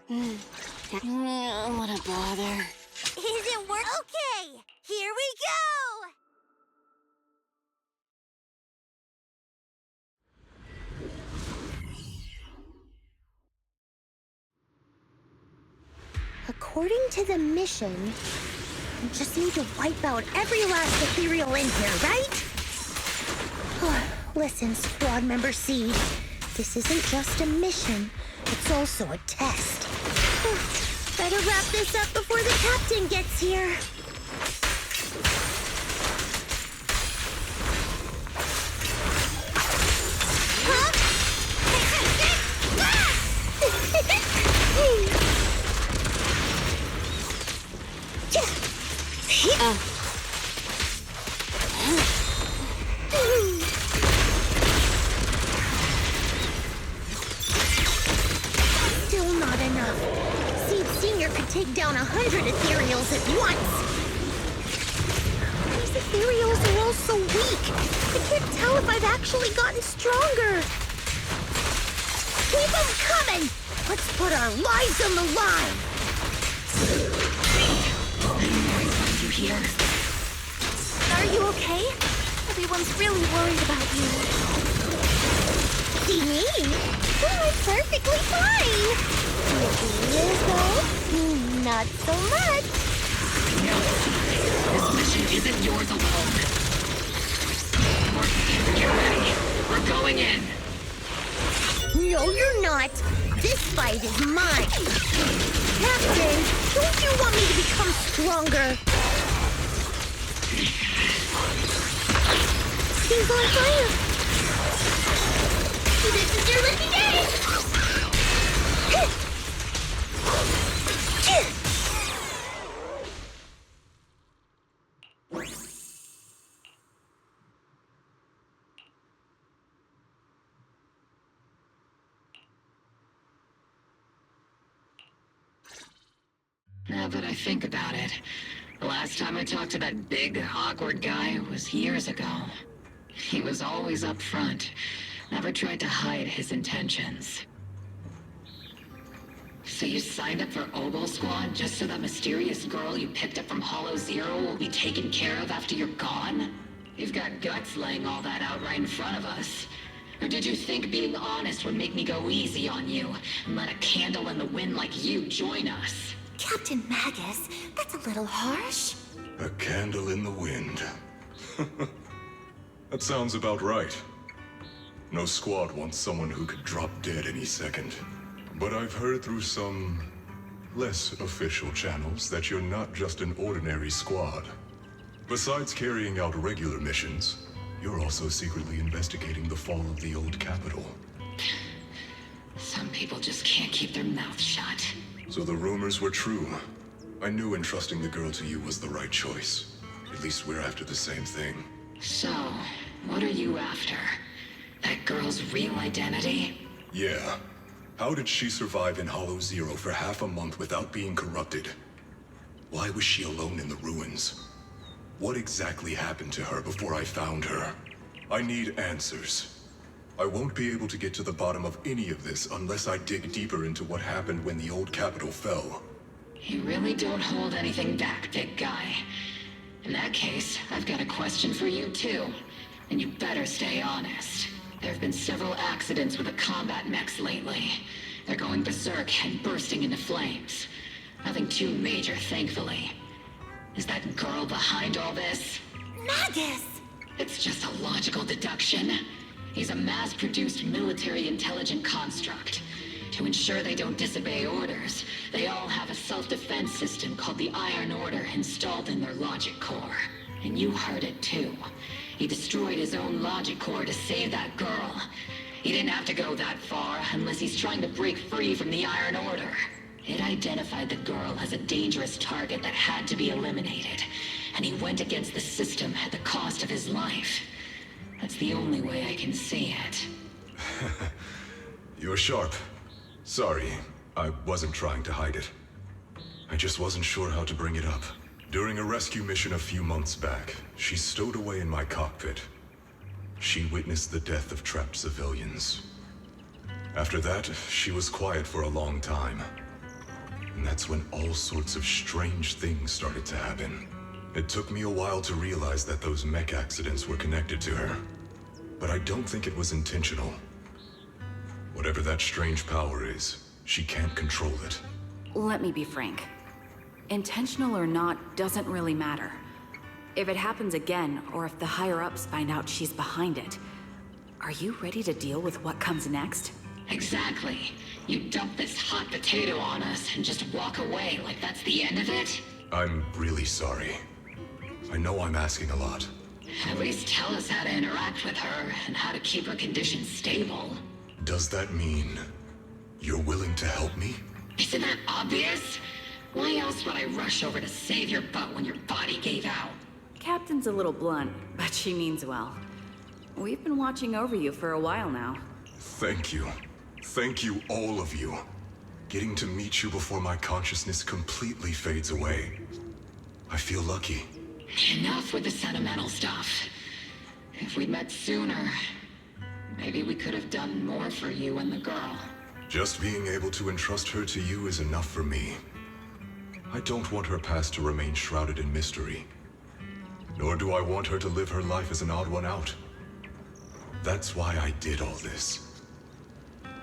S1: What a bother.
S4: Is it work? Okay, here we go! According to the mission, we just need to wipe out every last ethereal in here, right? Listen, squad member Seed. This isn't just a mission, it's also a test. Better wrap this up before the captain gets here. Huh? Still not enough. Seed Senior could take down 100 ethereals at once. These ethereals are all so weak. I can't tell if I've actually gotten stronger. Keep them coming! Let's put our lives on the line!
S2: You hear?
S1: Are you okay? Everyone's really worried about you.
S4: See me? I'm perfectly fine. Lizzo, not so much.
S2: No, this mission isn't yours alone. Get ready. We're going in.
S4: No, you're not. This fight is mine. Captain, don't you want me to become stronger? He's on fire. This is your lucky day.
S2: Now that I think about it, the last time I talked to that big, awkward guy was years ago. He was always up front, never tried to hide his intentions. So you signed up for Ogle Squad just so that mysterious girl you picked up from Hollow Zero will be taken care of after you're gone? You've got guts laying all that out right in front of us. Or did you think being honest would make me go easy on you and let a candle in the wind like you join us?
S1: Captain Magus, that's a little harsh.
S10: A candle in the wind. That sounds about right. No squad wants someone who could drop dead any second. But I've heard through some less official channels that you're not just an ordinary squad. Besides carrying out regular missions, you're also secretly investigating the fall of the old capital.
S2: Some people just can't keep their mouths shut.
S10: So the rumors were true. I knew entrusting the girl to you was the right choice. At least we're after the same thing.
S2: So, what are you after? That girl's real identity?
S10: Yeah. How did she survive in Hollow Zero for half a month without being corrupted? Why was she alone in the ruins? What exactly happened to her before I found her? I need answers. I won't be able to get to the bottom of any of this unless I dig deeper into what happened when the old capital fell.
S2: You really don't hold anything back, big guy. In that case, I've got a question for you too. And you better stay honest. There have been several accidents with the combat mechs lately. They're going berserk and bursting into flames. Nothing too major, thankfully. Is that girl behind all this?
S1: Magus!
S2: It's just a logical deduction. He's a mass-produced military intelligent construct. To ensure they don't disobey orders, they all have a self-defense system called the Iron Order installed in their logic core. And you heard it too. He destroyed his own logic core to save that girl. He didn't have to go that far unless he's trying to break free from the Iron Order. It identified the girl as a dangerous target that had to be eliminated, and he went against the system at the cost of his life. That's the only way I can see it.
S10: You're sharp. Sorry, I wasn't trying to hide it. I just wasn't sure how to bring it up. During a rescue mission a few months back, she stowed away in my cockpit. She witnessed the death of trapped civilians. After that, she was quiet for a long time. And that's when all sorts of strange things started to happen. It took me a while to realize that those mech accidents were connected to her. But I don't think it was intentional. Whatever that strange power is, she can't control it.
S3: Let me be frank. Intentional or not doesn't really matter. If it happens again, or if the higher-ups find out she's behind it, are you ready to deal with what comes next?
S2: Exactly. You dump this hot potato on us and just walk away like that's the end of it?
S10: I'm really sorry. I know I'm asking a lot.
S2: At least tell us how to interact with her and how to keep her condition stable.
S10: Does that mean you're willing to help me?
S2: Isn't that obvious? Why else would I rush over to save your butt when your body gave out?
S3: Captain's a little blunt, but she means well. We've been watching over you for a while now.
S10: Thank you. Thank you, all of you. Getting to meet you before my consciousness completely fades away. I feel lucky.
S2: Enough with the sentimental stuff. If we'd met sooner, maybe we could have done more for you and the girl.
S10: Just being able to entrust her to you is enough for me. I don't want her past to remain shrouded in mystery. Nor do I want her to live her life as an odd one out. That's why I did all this.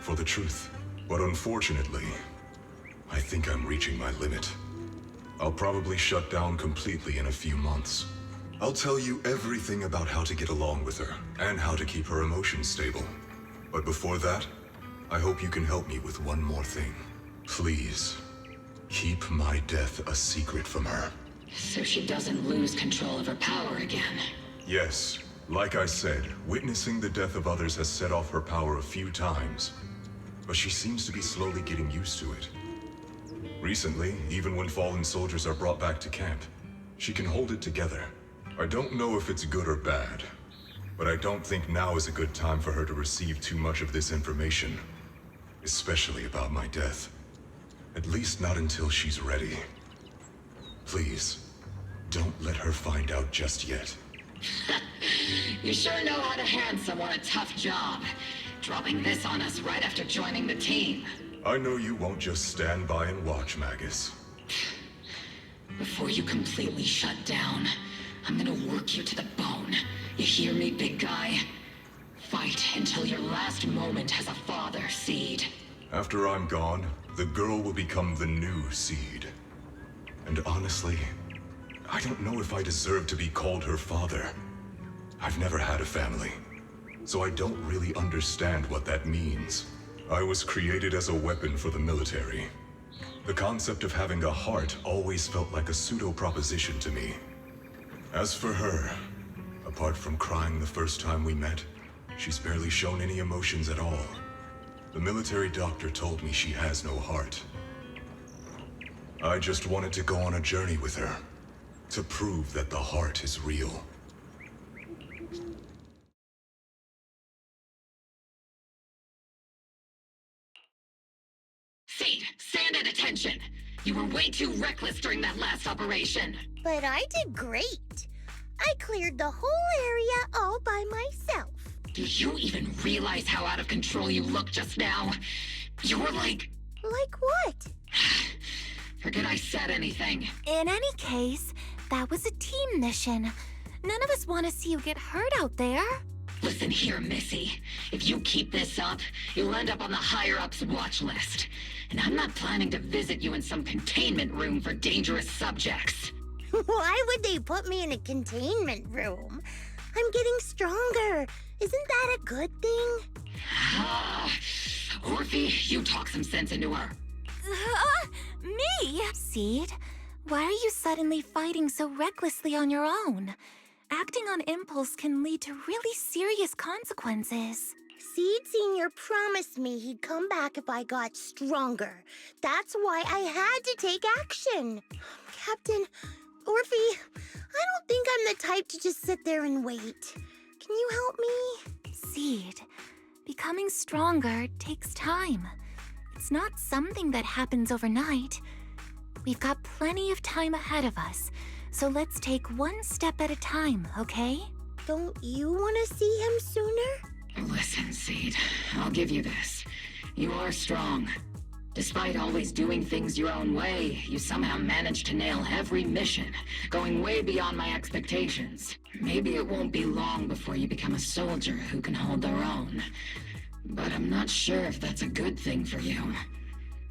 S10: For the truth. But unfortunately, I think I'm reaching my limit. I'll probably shut down completely in a few months. I'll tell you everything about how to get along with her, and how to keep her emotions stable. But before that, I hope you can help me with one more thing. Please, keep my death a secret from her.
S2: So she doesn't lose control of her power again.
S10: Yes, like I said, witnessing the death of others has set off her power a few times. But she seems to be slowly getting used to it. Recently, even when fallen soldiers are brought back to camp, she can hold it together. I don't know if it's good or bad, but I don't think now is a good time for her to receive too much of this information. Especially about my death. At least not until she's ready. Please, don't let her find out just yet.
S2: You sure know how to hand someone a tough job. Dropping this on us right after joining the team.
S10: I know you won't just stand by and watch, Magus.
S2: Before you completely shut down, I'm gonna work you to the bone. You hear me, big guy? Fight until your last moment has a father, Seed.
S10: After I'm gone, the girl will become the new Seed. And honestly, I don't know if I deserve to be called her father. I've never had a family, so I don't really understand what that means. I was created as a weapon for the military. The concept of having a heart always felt like a pseudo-proposition to me. As for her, apart from crying the first time we met, she's barely shown any emotions at all. The military doctor told me she has no heart. I just wanted to go on a journey with her, to prove that the heart is real.
S2: Seed, stand at attention! You were way too reckless during that last operation.
S4: But I did great. I cleared the whole area all by myself.
S2: Do you even realize how out of control you look just now? You're like...
S4: Like what?
S2: Forget I said anything.
S1: In any case, that was a team mission. None of us want to see you get hurt out there.
S2: Listen here, Missy. If you keep this up, you'll end up on the higher-ups watch list. And I'm not planning to visit you in some containment room for dangerous subjects.
S4: Why would they put me in a containment room? I'm getting stronger. Isn't that a good thing?
S2: Orphe, you talk some sense into her.
S1: Me? Seed, why are you suddenly fighting so recklessly on your own? Acting on impulse can lead to really serious consequences.
S4: Seed Senior promised me he'd come back if I got stronger. That's why I had to take action. Captain, Orphe, I don't think I'm the type to just sit there and wait. Can you help me?
S1: Seed, becoming stronger takes time. It's not something that happens overnight. We've got plenty of time ahead of us, so let's take one step at a time, okay?
S4: Don't you want to see him sooner?
S2: Listen, Seed, I'll give you this. You are strong. Despite always doing things your own way, you somehow managed to nail every mission, going way beyond my expectations. Maybe it won't be long before you become a soldier who can hold their own. But I'm not sure if that's a good thing for you.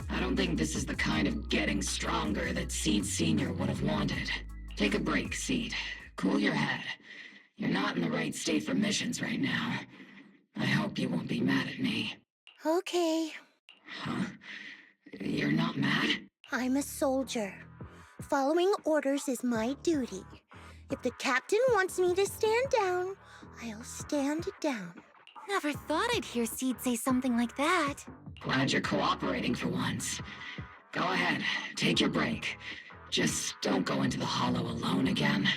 S2: I don't think this is the kind of getting stronger that Seed Senior would have wanted. Take a break, Seed. Cool your head. You're not in the right state for missions right now. I hope you won't be mad at me.
S4: Okay.
S2: Huh? You're not mad?
S4: I'm a soldier. Following orders is my duty. If the captain wants me to stand down, I'll stand down.
S1: Never thought I'd hear Seed say something like that.
S2: Glad you're cooperating for once. Go ahead, take your break. Just don't go into the Hollow alone again.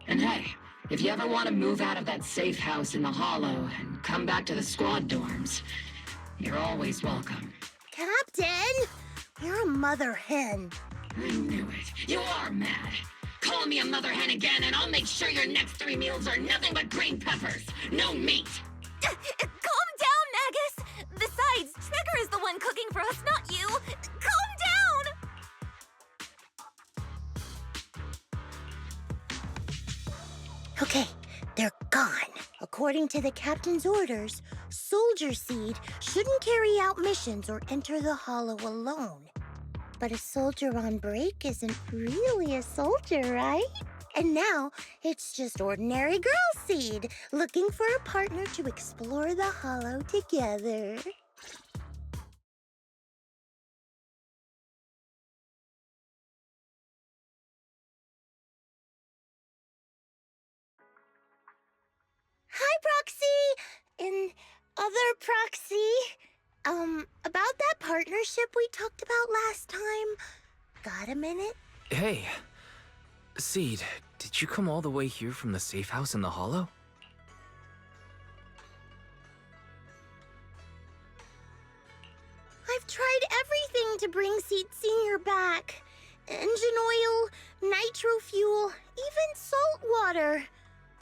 S2: And hey, if you ever want to move out of that safe house in the Hollow and come back to the squad dorms, you're always welcome.
S4: Captain! You're a mother hen.
S2: I knew it. You are mad. Call me a mother hen again and I'll make sure your next 3 meals are nothing but green peppers. No meat.
S1: Calm down, Magus! Besides, Trigger is the one cooking for us, not you! Calm down!
S4: Okay, they're gone. According to the captain's orders, Soldier Seed shouldn't carry out missions or enter the Hollow alone. But a soldier on break isn't really a soldier, right? And now, it's just ordinary girl Seed, looking for a partner to explore the Hollow together. Hi, Proxy! And other Proxy. About that partnership we talked about last time. Got a minute?
S7: Hey, Seed, did you come all the way here from the safe house in the Hollow?
S4: I've tried everything to bring Seed Senior back. Engine oil, nitro fuel, even salt water.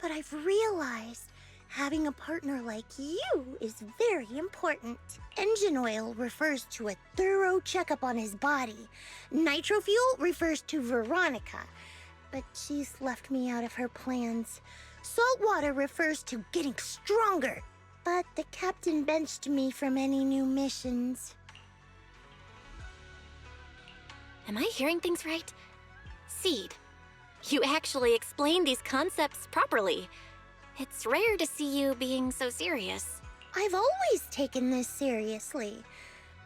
S4: But I've realized Having a partner like you is very important. Engine oil refers to a thorough checkup on his body. Nitro fuel refers to Veronica, but she's left me out of her plans. Salt water refers to getting stronger, but the captain benched me from any new missions.
S1: Am I hearing things right? Seed, you actually explained these concepts properly. It's rare to see you being so serious.
S4: I've always taken this seriously.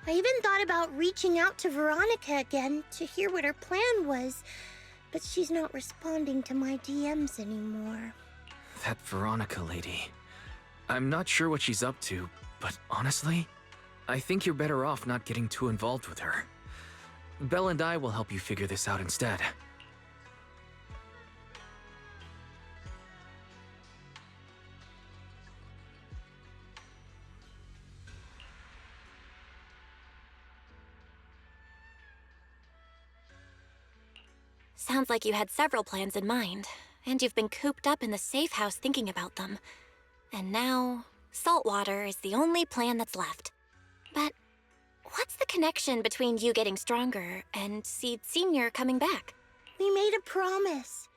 S4: I even thought about reaching out to Veronica again to hear what her plan was, but she's not responding to my DMs anymore.
S7: That Veronica lady. I'm not sure what she's up to, but honestly, I think you're better off not getting too involved with her. Belle and I will help you figure this out instead.
S1: Sounds like you had several plans in mind, and you've been cooped up in the safe house thinking about them. And now, saltwater is the only plan that's left. But what's the connection between you getting stronger and Seed Sr. coming back?
S4: We made a promise,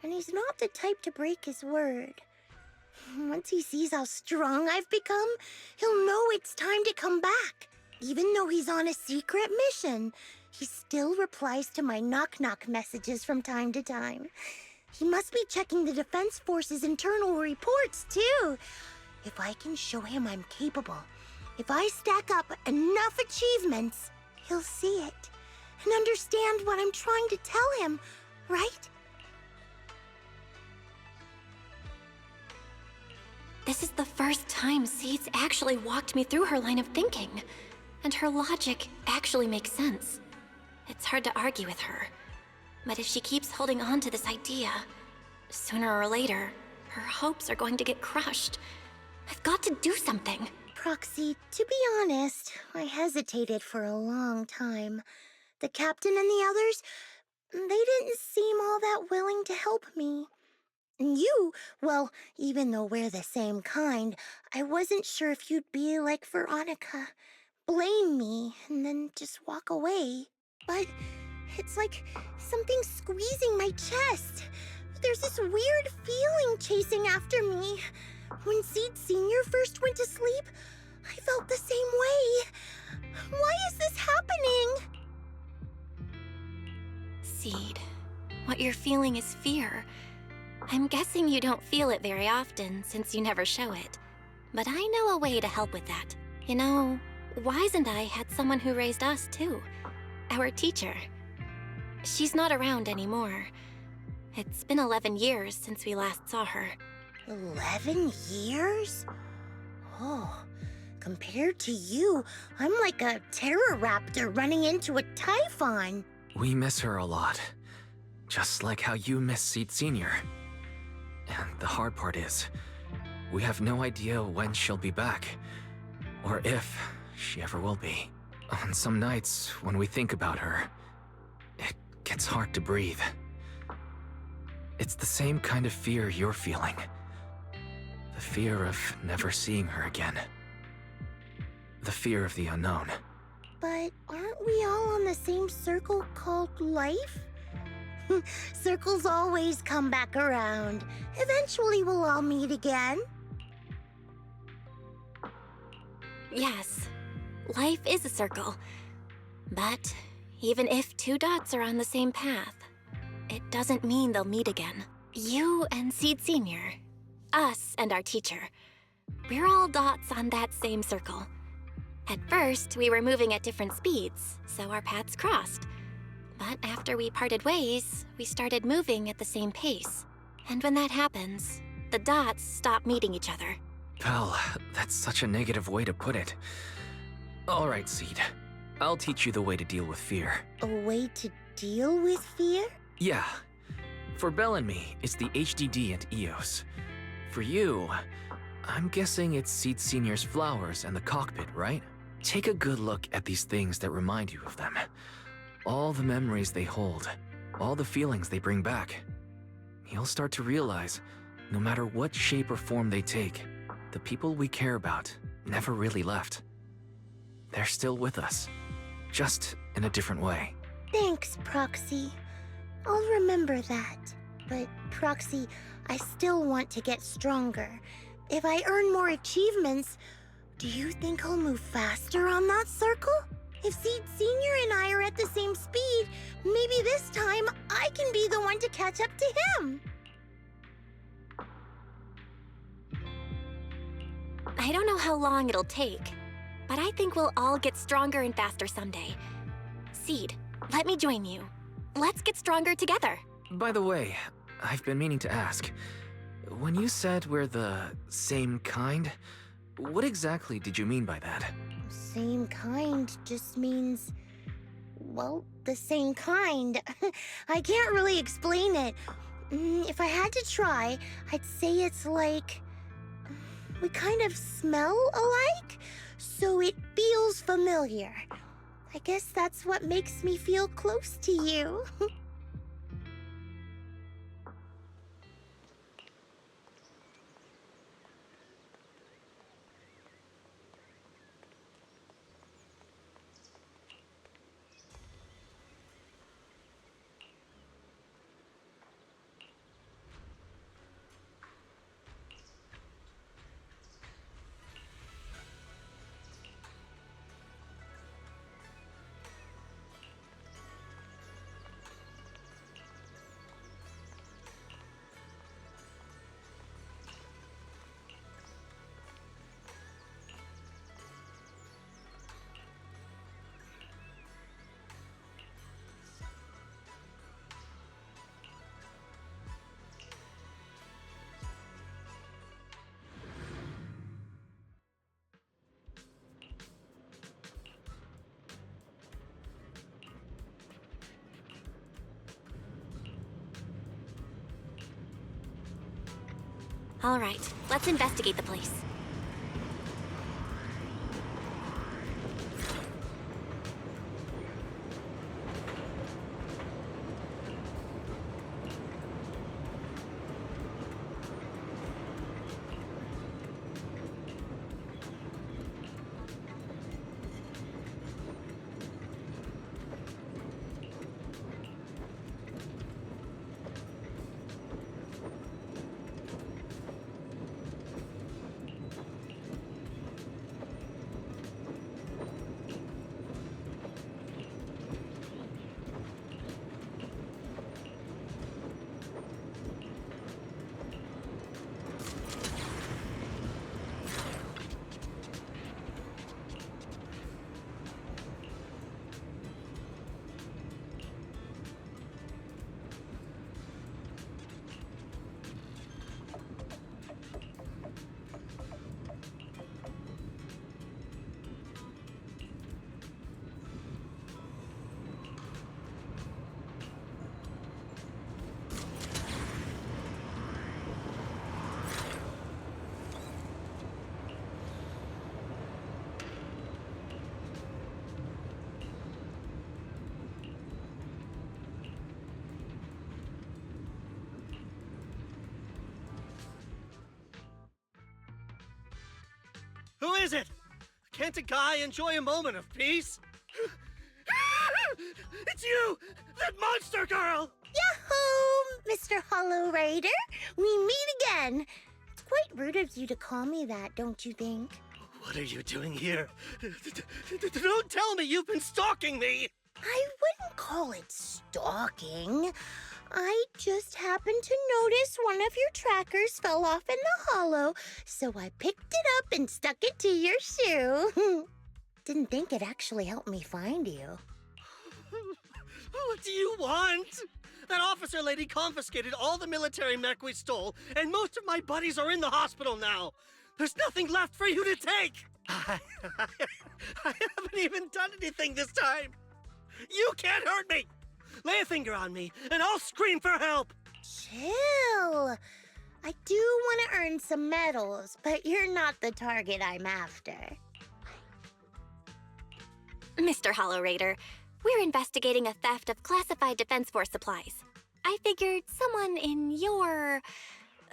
S4: and he's not the type to break his word. Once he sees how strong I've become, he'll know it's time to come back. Even though he's on a secret mission, he still replies to my knock-knock messages from time to time. He must be checking the Defense Force's internal reports, too. If I can show him I'm capable, if I stack up enough achievements, he'll see it and understand what I'm trying to tell him, right?
S1: This is the first time Seed's actually walked me through her line of thinking, and her logic actually makes sense. It's hard to argue with her, but if she keeps holding on to this idea, sooner or later, her hopes are going to get crushed. I've got to do something.
S4: Proxy, to be honest, I hesitated for a long time. The captain and the others, they didn't seem all that willing to help me. And you, well, even though we're the same kind, I wasn't sure if you'd be like Veronica. Blame me and then just walk away. But it's like something squeezing my chest. There's this weird feeling chasing after me. When Seed Sr. first went to sleep, I felt the same way. Why is this happening?
S1: Seed, what you're feeling is fear. I'm guessing you don't feel it very often since you never show it. But I know a way to help with that. You know, Wise and I had someone who raised us too. Our teacher. She's not around anymore. It's been 11 years since we last saw her.
S4: 11 years? Oh, compared to you, I'm like a terror raptor running into a typhon.
S7: We miss her a lot. Just like how you miss Seed Sr. And the hard part is, we have no idea when she'll be back. Or if she ever will be. On some nights, when we think about her, it gets hard to breathe. It's the same kind of fear you're feeling. The fear of never seeing her again. The fear of the unknown.
S4: But aren't we all on the same circle called life? Circles always come back around. Eventually we'll all meet again.
S1: Yes, life is a circle. But even if two dots are on the same path, it doesn't mean they'll meet again. You and Seed Sr., us and our teacher, we're all dots on that same circle. At first, we were moving at different speeds, so our paths crossed. But after we parted ways, we started moving at the same pace. And when that happens, the dots stop meeting each other.
S7: Pal, that's such a negative way to put it. Alright, Seed. I'll teach you the way to deal with fear.
S4: A way to deal with fear?
S7: Yeah. For Belle and me, it's the HDD and EOS. For you, I'm guessing it's Seed Sr.'s flowers and the cockpit, right? Take a good look at these things that remind you of them. All the memories they hold, all the feelings they bring back. You'll start to realize, no matter what shape or form they take, the people we care about never really left. They're still with us, just in a different way.
S4: Thanks, Proxy. I'll remember that. But, Proxy, I still want to get stronger. If I earn more achievements, do you think I'll move faster on that circle? If Seed Senior and I are at the same speed, maybe this time I can be the one to catch up to him.
S1: I don't know how long it'll take, but I think we'll all get stronger and faster someday. Seed, let me join you. Let's get stronger together.
S7: By the way, I've been meaning to ask. When you said we're the same kind, what exactly did you mean by that?
S4: Same kind just means, well, the same kind. I can't really explain it. If I had to try, I'd say it's like we kind of smell alike, so it feels familiar. I guess that's what makes me feel close to you.
S1: All right, let's investigate the place.
S6: Who is it? Can't a guy enjoy a moment of peace? It's you! That monster girl!
S4: Yahoo, Mr. Hollow Rider! We meet again! It's quite rude of you to call me that, don't you think?
S6: What are you doing here? Don't tell me you've been stalking me!
S4: I wouldn't call it stalking. I just happened to notice one of your trackers fell off in the hollow, so I picked it up and stuck it to your shoe. Didn't think it actually helped me find you.
S6: What do you want? That officer lady confiscated all the military mech we stole, and most of my buddies are in the hospital now. There's nothing left for you to take. I haven't even done anything this time. You can't hurt me. Lay a finger on me, and I'll scream for help!
S4: Chill! I do want to earn some medals, but you're not the target I'm after.
S1: Mr. Hollow Raider, we're investigating a theft of classified Defense Force supplies. I figured someone in your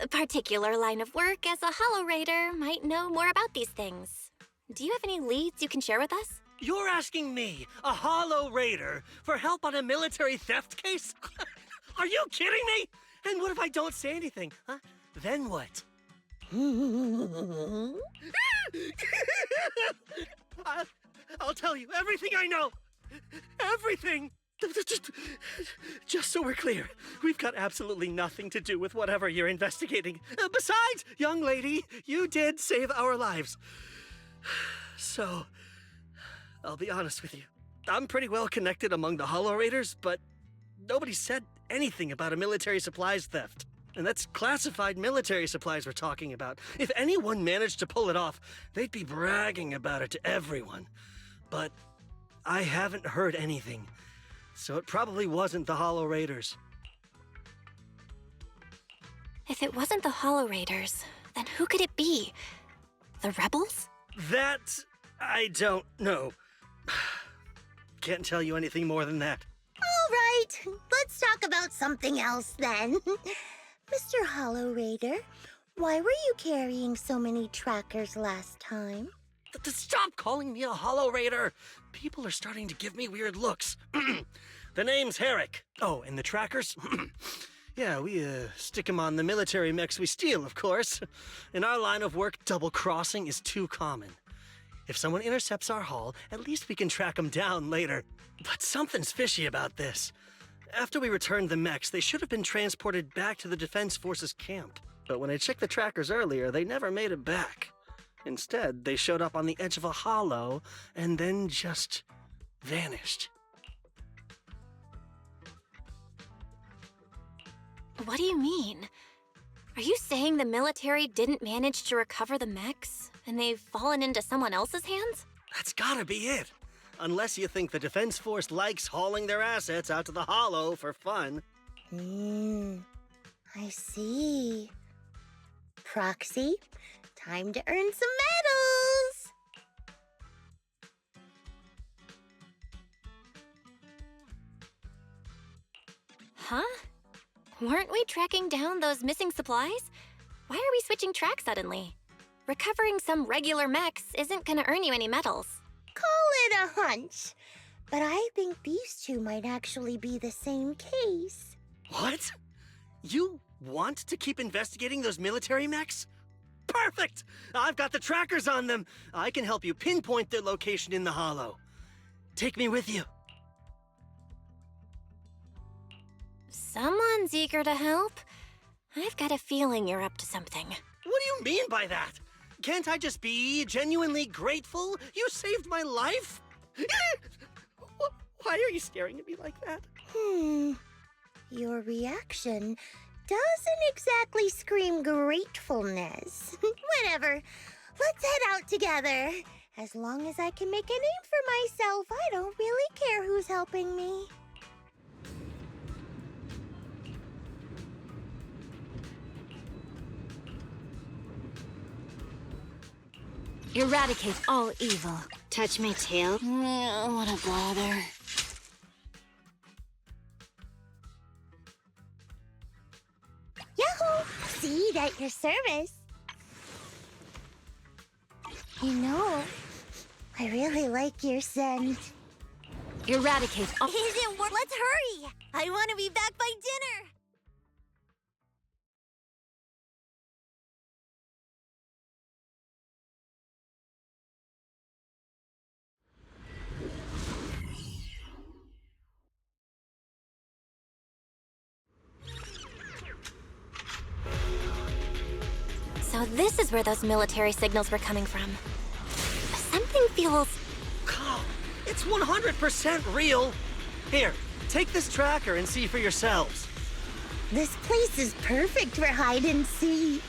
S1: particular line of work as a Hollow Raider might know more about these things. Do you have any leads you can share with us?
S6: You're asking me, a Hollow Raider, for help on a military theft case? Are you kidding me? And what if I don't say anything? Huh? Then what? I'll tell you everything I know. Everything. Just so we're clear, we've got absolutely nothing to do with whatever you're investigating. Besides, young lady, you did save our lives. So, I'll be honest with you. I'm pretty well connected among the Hollow Raiders, but nobody said anything about a military supplies theft. And that's classified military supplies we're talking about. If anyone managed to pull it off, they'd be bragging about it to everyone. But I haven't heard anything, so it probably wasn't the Hollow Raiders.
S1: If it wasn't the Hollow Raiders, then who could it be? The rebels?
S6: That I don't know. Can't tell you anything more than that.
S4: All right, let's talk about something else then. Mr. Hollow Raider, why were you carrying so many trackers last time?
S6: Stop calling me a Hollow Raider! People are starting to give me weird looks. The name's Herrick. Oh, and the trackers? Yeah, we stick them on the military mechs we steal, of course. In our line of work, double-crossing is too common. If someone intercepts our haul, at least we can track them down later. But something's fishy about this. After we returned the mechs, they should have been transported back to the Defense Forces camp. But when I checked the trackers earlier, they never made it back. Instead, they showed up on the edge of a hollow and then just vanished.
S1: What do you mean? Are you saying the military didn't manage to recover the mechs, and they've fallen into someone else's hands?
S6: That's gotta be it. Unless you think the Defense Force likes hauling their assets out to the hollow for fun.
S4: I see. Proxy, time to earn some medals!
S1: Huh? Weren't we tracking down those missing supplies? Why are we switching tracks suddenly? Recovering some regular mechs isn't gonna earn you any medals.
S4: Call it a hunch, but I think these two might actually be the same case.
S6: What? You want to keep investigating those military mechs? Perfect! I've got the trackers on them. I can help you pinpoint their location in the hollow. Take me with you.
S1: Someone's eager to help. I've got a feeling you're up to something.
S6: What do you mean by that? Can't I just be genuinely grateful? You saved my life? Why are you staring at me like that?
S4: Your reaction doesn't exactly scream gratefulness. Whatever. Let's head out together. As long as I can make a name for myself, I don't really care who's helping me.
S3: Eradicate all evil.
S8: Touch my tail?
S3: What a bother.
S4: Yahoo! Seed at your service. You know, I really like your scent.
S3: Eradicate all...
S4: Let's hurry! I want to be back by dinner!
S1: So this is where those military signals were coming from. Something feels...
S6: Oh, it's 100% real. Here, take this tracker and see for yourselves.
S4: This place is perfect for hide and seek.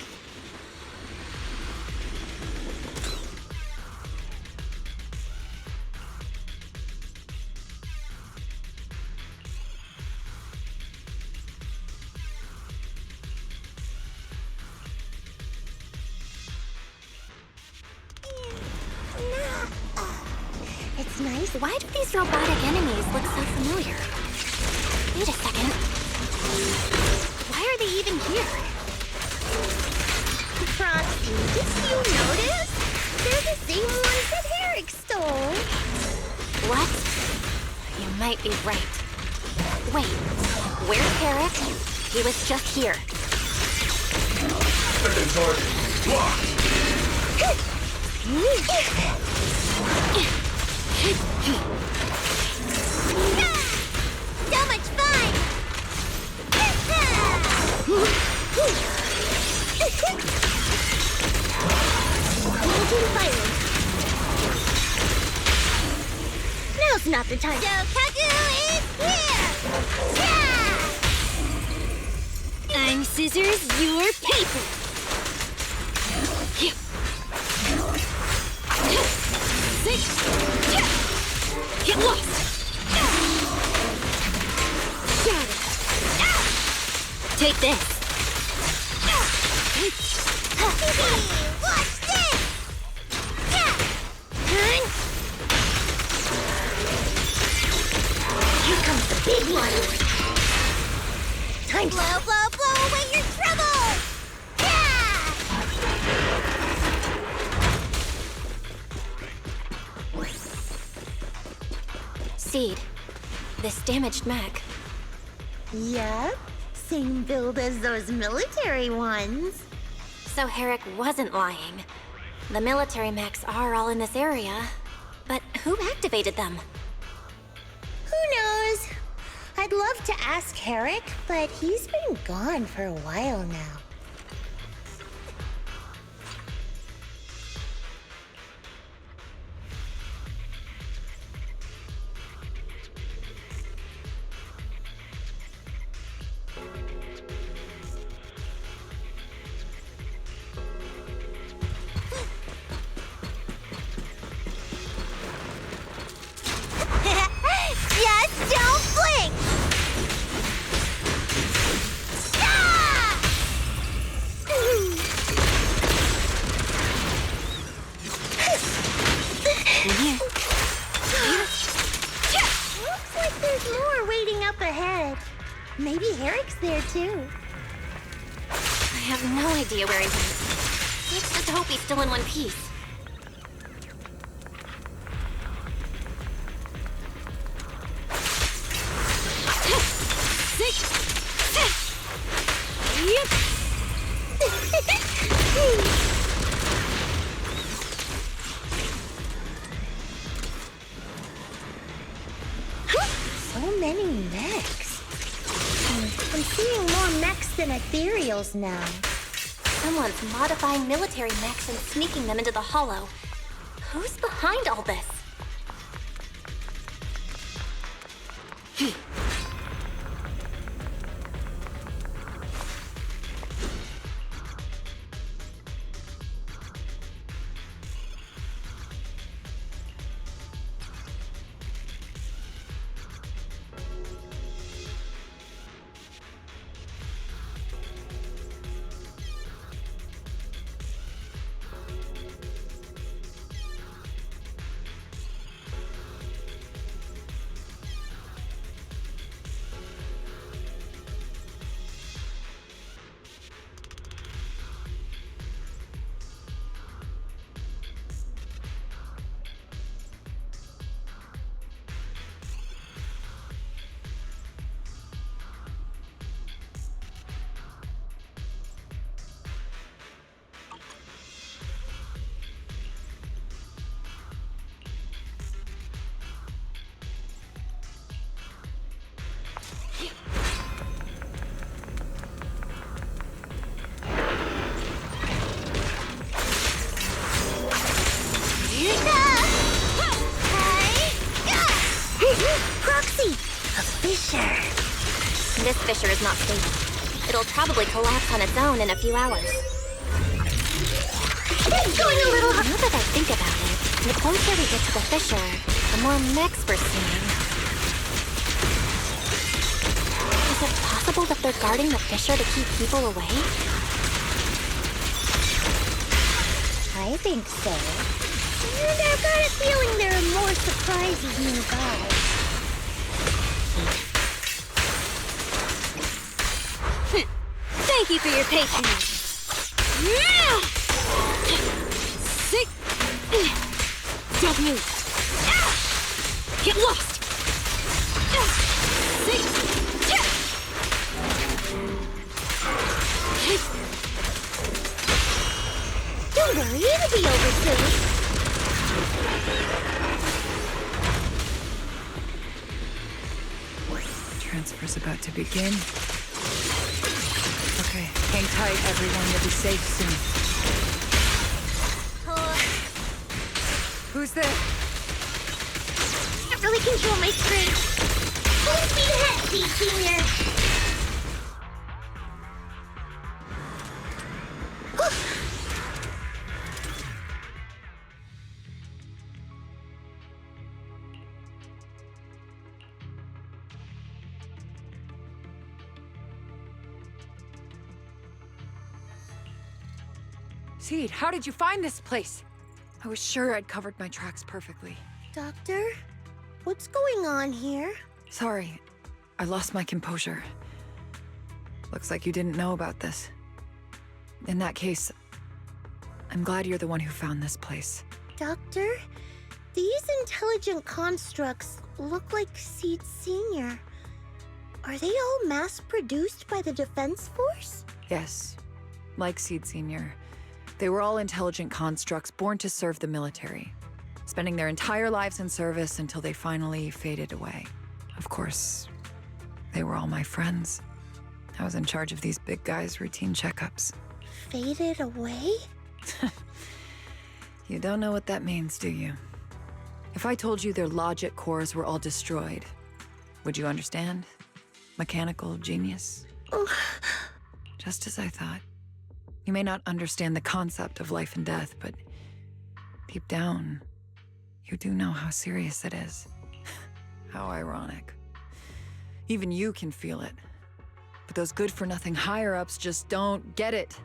S4: It's nice.
S1: Why do these robotic enemies look so familiar? Wait a second. Why are they even here?
S4: you notice? They're the same ones that Herrick stole.
S1: What? You might be right. Wait, where's Herrick? He was just here.
S10: Second target. Locked.
S4: So much fun! Now's not the time. Kagu is here! Yeah!
S8: I'm scissors, you're paper. Get lost. Take this.
S4: Watch this! Here comes the big one! Time to blow away your trouble!
S1: Seed, this damaged mech.
S4: Yep, same build as those military ones.
S1: So Herrick wasn't lying. The military mechs are all in this area. But who activated them?
S4: Who knows? I'd love to ask Herrick, but he's been gone for a while now. Just don't blink! Looks like there's more waiting up ahead. Maybe Herrick's there too.
S1: I have no idea where he went. Let's just hope he's still in one piece.
S4: So many mechs. I'm seeing more mechs than ethereals now.
S1: Someone's modifying military mechs and sneaking them into the Hollow. Who's behind all this?
S4: Proxy! A fissure!
S1: This fissure is not stable. It'll probably collapse on its own in a few hours.
S4: It's going a little
S1: Now that I think about it, the closer we get to the fissure, the more mechs we're seeing. Is it possible that they're guarding the fissure to keep people away?
S4: I think so. And I've got a feeling there are more surprises nearby.
S8: Thank you for your patience. Don't move. Get lost.
S4: Don't worry, it'll be over soon.
S5: Transfer's about to begin. Okay, hang tight, everyone. You'll be safe soon. Who's there?
S4: Can't really control my screen. Full speed ahead, Seed Senior.
S5: Seed, how did you find this place? I was sure I'd covered my tracks perfectly.
S4: Doctor, what's going on here?
S5: Sorry, I lost my composure. Looks like you didn't know about this. In that case, I'm glad you're the one who found this place.
S4: Doctor, these intelligent constructs look like Seed Senior. Are they all mass-produced by the Defense Force?
S5: Yes, like Seed Senior. They were all intelligent constructs born to serve the military, spending their entire lives in service until they finally faded away. Of course, they were all my friends. I was in charge of these big guys' routine checkups.
S4: Faded away?
S5: You don't know what that means, do you? If I told you their logic cores were all destroyed, would you understand? Mechanical genius? Just as I thought. You may not understand the concept of life and death, but deep down, you do know how serious it is. How ironic. Even you can feel it. But those good-for-nothing higher-ups just don't get it.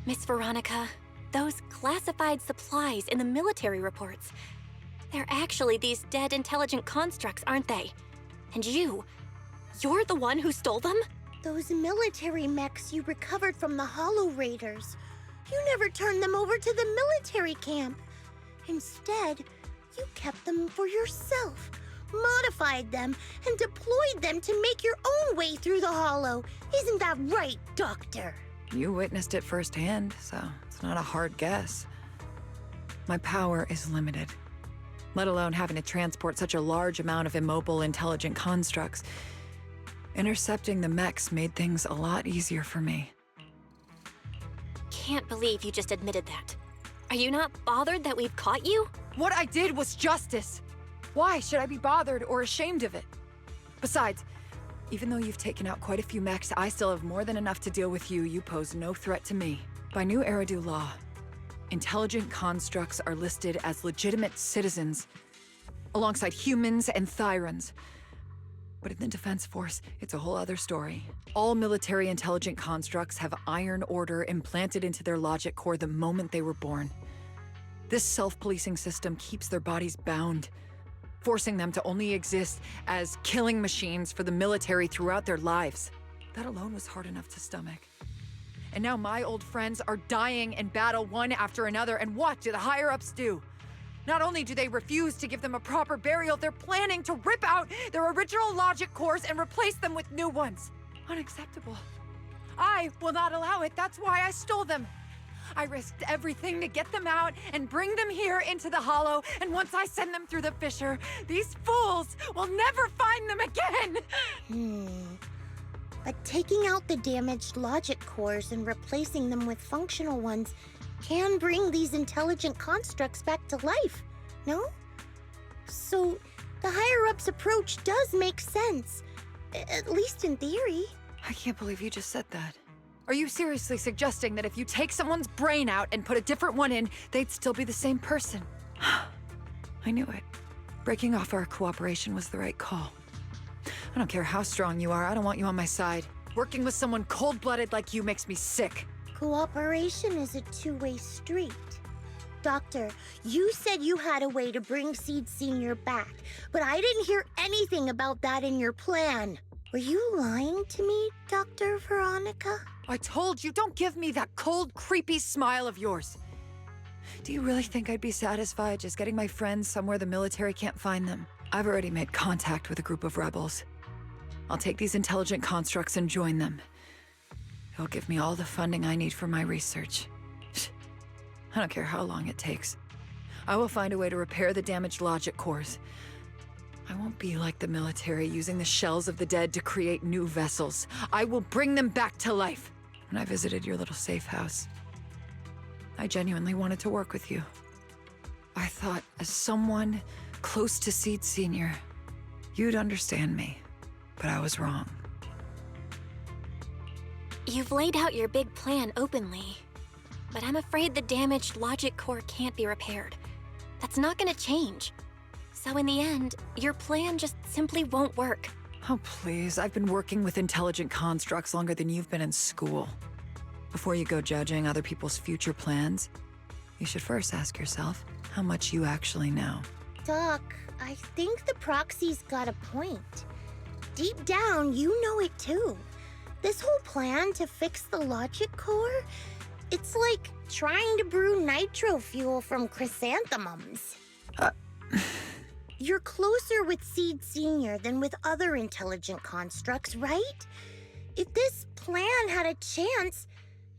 S1: Miss Veronica, those classified supplies in the military reports, they're actually these dead intelligent constructs, aren't they? And you're the one who stole them?
S4: Those military mechs you recovered from the Hollow Raiders. You never turned them over to the military camp. Instead, you kept them for yourself, modified them, and deployed them to make your own way through the Hollow. Isn't that right, Doctor?
S5: You witnessed it firsthand, so it's not a hard guess. My power is limited, let alone having to transport such a large amount of immobile, intelligent constructs. Intercepting the mechs made things a lot easier for me.
S1: Can't believe you just admitted that. Are you not bothered that we've caught you?
S5: What I did was justice. Why should I be bothered or ashamed of it? Besides, even though you've taken out quite a few mechs, I still have more than enough to deal with you. You pose no threat to me. By new Eridu law, intelligent constructs are listed as legitimate citizens, alongside humans and Thyrans. But in the Defense Force, it's a whole other story. All military intelligent constructs have Iron Order implanted into their logic core the moment they were born. This self-policing system keeps their bodies bound, forcing them to only exist as killing machines for the military throughout their lives. That alone was hard enough to stomach. And now my old friends are dying in battle one after another, and what do the higher-ups do? Not only do they refuse to give them a proper burial, they're planning to rip out their original logic cores and replace them with new ones. Unacceptable. I will not allow it. That's why I stole them. I risked everything to get them out and bring them here into the Hollow, and once I send them through the fissure, these fools will never find them again!
S4: But taking out the damaged logic cores and replacing them with functional ones can bring these intelligent constructs back to life, no? So, the higher-ups approach does make sense, at least in theory.
S5: I can't believe you just said that. Are you seriously suggesting that if you take someone's brain out and put a different one in, they'd still be the same person? I knew it. Breaking off our cooperation was the right call. I don't care how strong you are, I don't want you on my side. Working with someone cold-blooded like you makes me sick.
S4: Cooperation is a two-way street. Doctor, you said you had a way to bring Seed Senior back, but I didn't hear anything about that in your plan. Were you lying to me, Dr. Veronica?
S5: I told you, don't give me that cold, creepy smile of yours. Do you really think I'd be satisfied just getting my friends somewhere the military can't find them? I've already made contact with a group of rebels. I'll take these intelligent constructs and join them. It'll give me all the funding I need for my research. I don't care how long it takes. I will find a way to repair the damaged logic cores. I won't be like the military, using the shells of the dead to create new vessels. I will bring them back to life. When I visited your little safe house, I genuinely wanted to work with you. I thought, as someone close to Seed Senior, you'd understand me, but I was wrong.
S1: You've laid out your big plan openly, but I'm afraid the damaged logic core can't be repaired. That's not gonna change. So in the end, your plan just simply won't work.
S5: Oh, please. I've been working with intelligent constructs longer than you've been in school. Before you go judging other people's future plans, you should first ask yourself how much you actually know.
S4: Doc, I think the proxy's got a point. Deep down, you know it too. This whole plan to fix the logic core, it's like trying to brew nitro fuel from chrysanthemums. You're closer with Seed Senior than with other intelligent constructs, right? If this plan had a chance,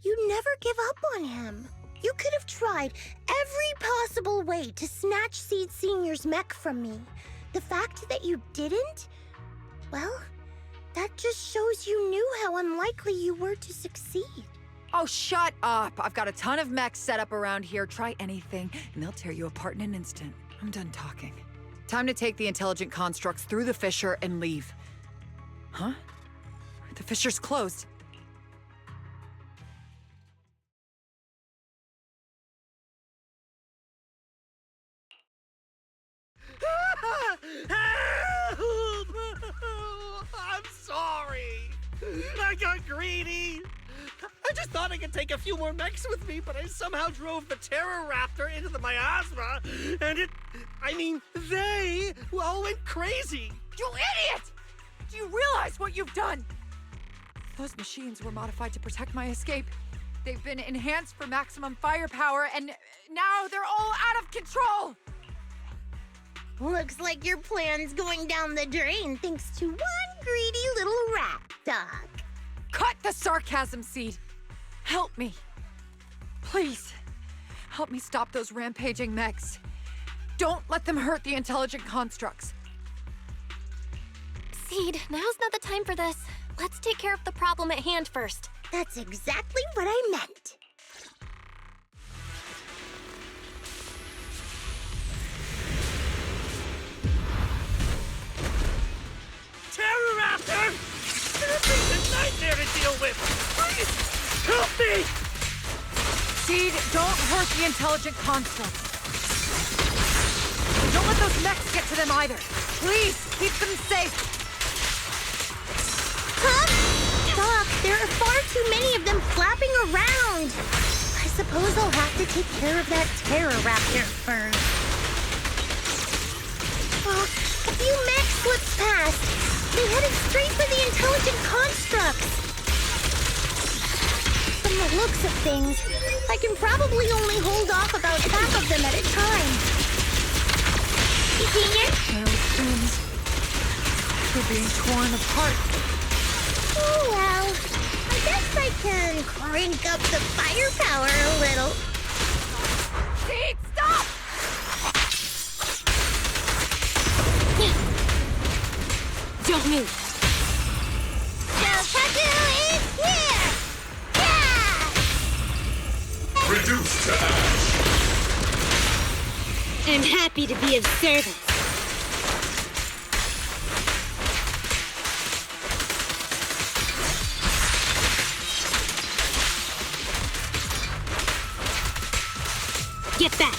S4: you'd never give up on him. You could have tried every possible way to snatch Seed Senior's mech from me. The fact that you didn't, well, that just shows you knew how unlikely you were to succeed.
S5: Oh, shut up! I've got a ton of mechs set up around here. Try anything, and they'll tear you apart in an instant. I'm done talking. Time to take the intelligent constructs through the fissure and leave. Huh? The fissure's closed.
S6: Help! I'm sorry. I got greedy. I just thought I could take a few more mechs with me, but I somehow drove the Terror Raptor into the miasma, and they all went crazy.
S5: You idiot! Do you realize what you've done? Those machines were modified to protect my escape. They've been enhanced for maximum firepower, and now they're all out of control!
S4: Looks like your plan's going down the drain thanks to one greedy little rat, Doc.
S5: Cut the sarcasm, Seed. Help me. Please. Help me stop those rampaging mechs. Don't let them hurt the intelligent constructs.
S1: Seed, now's not the time for this. Let's take care of the problem at hand first.
S4: That's exactly what I meant.
S6: Terror Raptor! This thing's a nightmare to deal with! Please, help me!
S5: Seed, don't hurt the intelligent constructs. Don't let those mechs get to them either. Please, keep them safe.
S4: Huh? Doc, there are far too many of them flapping around. I suppose I'll have to take care of that Terror Raptor first. Oh, a few mechs slipped past. They headed straight for the intelligent constructs. From the looks of things, I can probably only hold off about half of them at a time. Senior?
S5: Those things are being torn apart.
S4: Oh, well. I guess I can crank up the firepower a little.
S5: Seed, stop!
S1: Don't move.
S4: Jokaku is here! Yeah!
S10: Reduced to ash.
S8: I'm happy to be of service. Get back!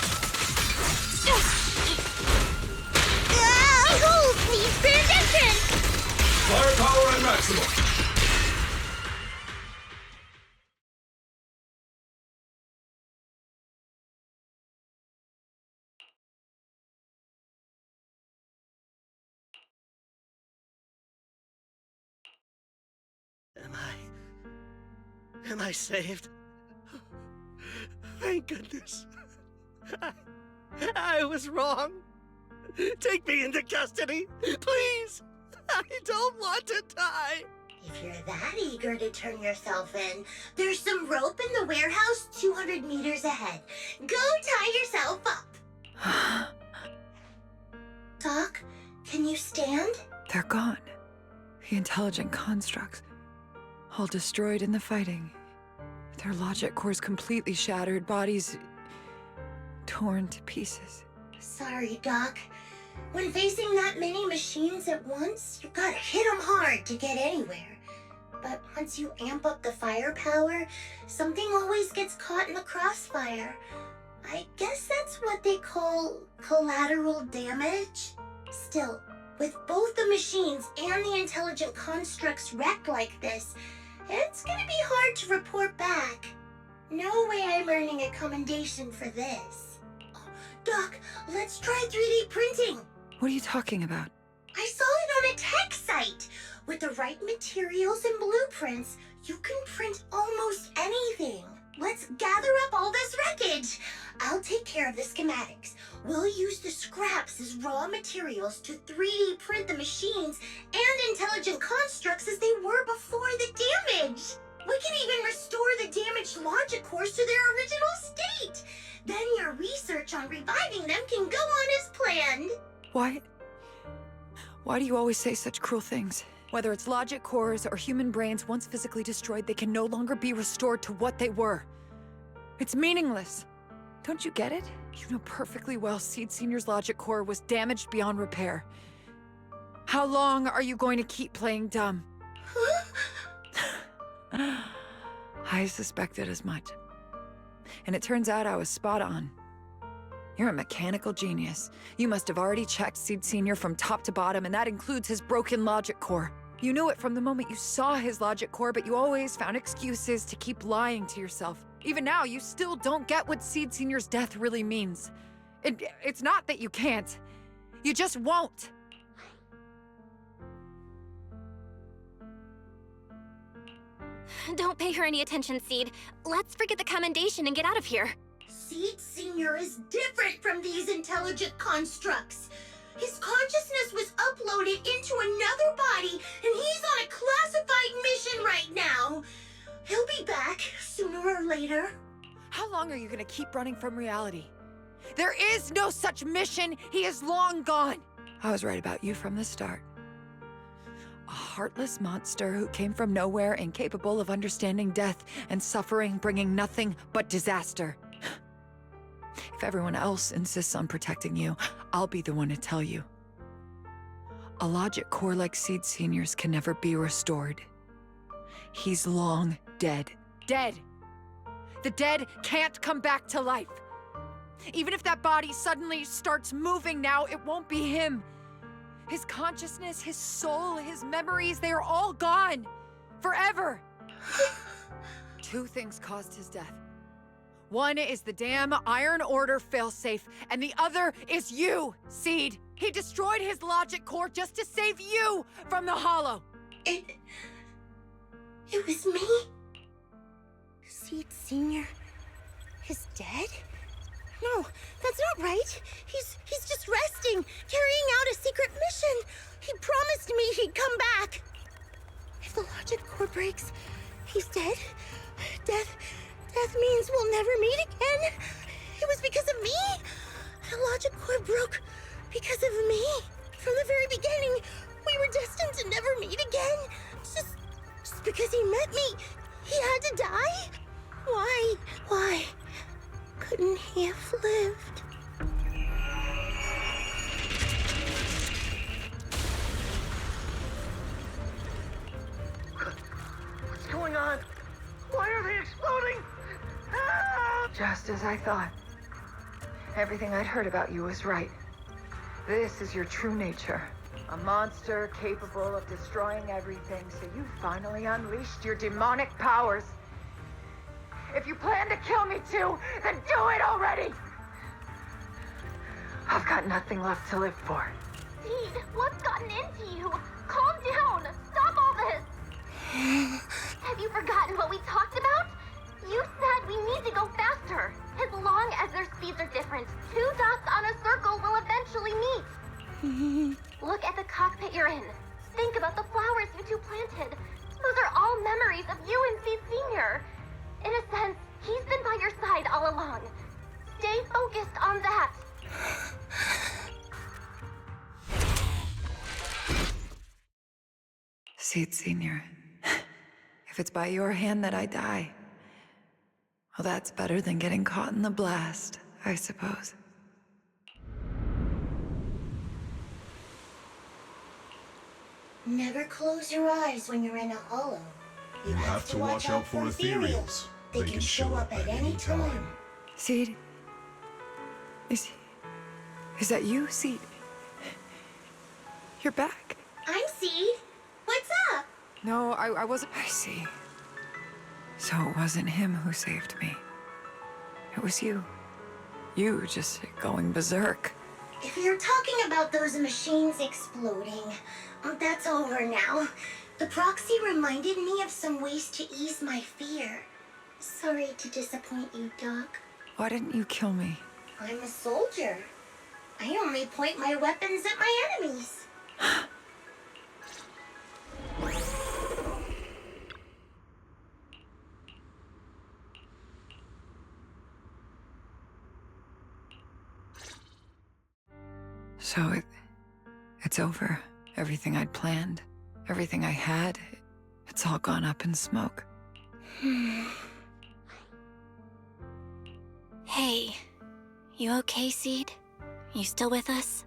S4: Oh, please pay attention!
S10: Firepower at maximum.
S6: Am I saved? Thank goodness. I was wrong. Take me into custody, please. I don't want to die.
S4: If you're that eager to turn yourself in, there's some rope in the warehouse 200 meters ahead. Go tie yourself up. Doc, can you stand?
S5: They're gone. The intelligent constructs. All destroyed in the fighting. Their logic cores completely shattered, bodies torn to pieces.
S4: Sorry, Doc. When facing that many machines at once, you gotta hit them hard to get anywhere. But once you amp up the firepower, something always gets caught in the crossfire. I guess that's what they call collateral damage. Still, with both the machines and the intelligent constructs wrecked like this, it's gonna be hard to report back. No way I'm earning a commendation for this. Oh, Doc, let's try 3D printing.
S5: What are you talking about?
S4: I saw it on a tech site. With the right materials and blueprints, you can print almost anything. Let's gather up all this wreckage. I'll take care of the schematics. We'll use the scraps as raw materials to 3D print the machines and intelligent constructs as they were before the damage. We can even restore the damaged logic cores to their original state. Then your research on reviving them can go on as planned.
S5: Why do you always say such cruel things? Whether it's logic cores or human brains once physically destroyed, they can no longer be restored to what they were. It's meaningless. Don't you get it? You know perfectly well Seed Senior's logic core was damaged beyond repair. How long are you going to keep playing dumb? I suspected as much. And it turns out I was spot on. You're a mechanical genius. You must have already checked Seed Senior from top to bottom, and that includes his broken logic core. You knew it from the moment you saw his logic core, but you always found excuses to keep lying to yourself. Even now, you still don't get what Seed Senior's death really means. It's not that you can't. You just won't.
S1: Don't pay her any attention, Seed. Let's forget the commendation and get out of here.
S4: Seed Senior is different from these intelligent constructs. His consciousness was uploaded into another body, and he's on a classified mission right now. He'll be back sooner or later.
S5: How long are you gonna keep running from reality? There is no such mission. He is long gone. I was right about you from the start. A heartless monster who came from nowhere, incapable of understanding death and suffering, bringing nothing but disaster. If everyone else insists on protecting you, I'll be the one to tell you. A logic core like Seed Senior's can never be restored. He's long dead. Dead! The dead can't come back to life. Even if that body suddenly starts moving now, it won't be him. His consciousness, his soul, his memories, they are all gone. Forever. Two things caused his death. One is the damn Iron Order failsafe, and the other is you, Seed. He destroyed his logic core just to save you from the Hollow.
S4: It was me? Seed Senior is dead? No, that's not right. He's just resting, carrying out a secret mission. He promised me he'd come back. If the logic core breaks, he's dead. Death means we'll never meet again. It was because of me. The logic core broke because of me. From the very beginning, we were destined to never meet again. Just because he met me, he had to die? Why? Couldn't he have lived?
S6: What's going on? Why are they exploding? Help!
S5: Just as I thought. Everything I'd heard about you was right. This is your true nature. A monster capable of destroying everything, so you finally unleashed your demonic powers. If you plan to kill me too, then do it already! I've got nothing left to live for.
S1: Seed, what's gotten into you? Calm down! Stop all this! Have you forgotten what we talked about? We need to go faster. As long as their speeds are different, two dots on a circle will eventually meet. Look at the cockpit you're in. Think about the flowers you two planted. Those are all memories of you and Seed Senior. In a sense, he's been by your side all along. Stay focused on that.
S5: Seed Senior, if it's by your hand that I die, well, that's better than getting caught in the blast, I suppose.
S4: Never close your eyes when you're in a hollow.
S10: You have to watch out for ethereals. They can show up at any time.
S5: Seed? Is that you, Seed? You're back.
S4: I'm Seed. What's up?
S5: No, I wasn't. I see. So it wasn't him who saved me. It was you. You just going berserk.
S4: If you're talking about those machines exploding, that's over now. The proxy reminded me of some ways to ease my fear. Sorry to disappoint you, Doc.
S5: Why didn't you kill me?
S4: I'm a soldier. I only point my weapons at my enemies.
S5: So it's over. Everything I'd planned, everything I had, it's all gone up in smoke.
S1: Hey, you okay, Seed? You still with us?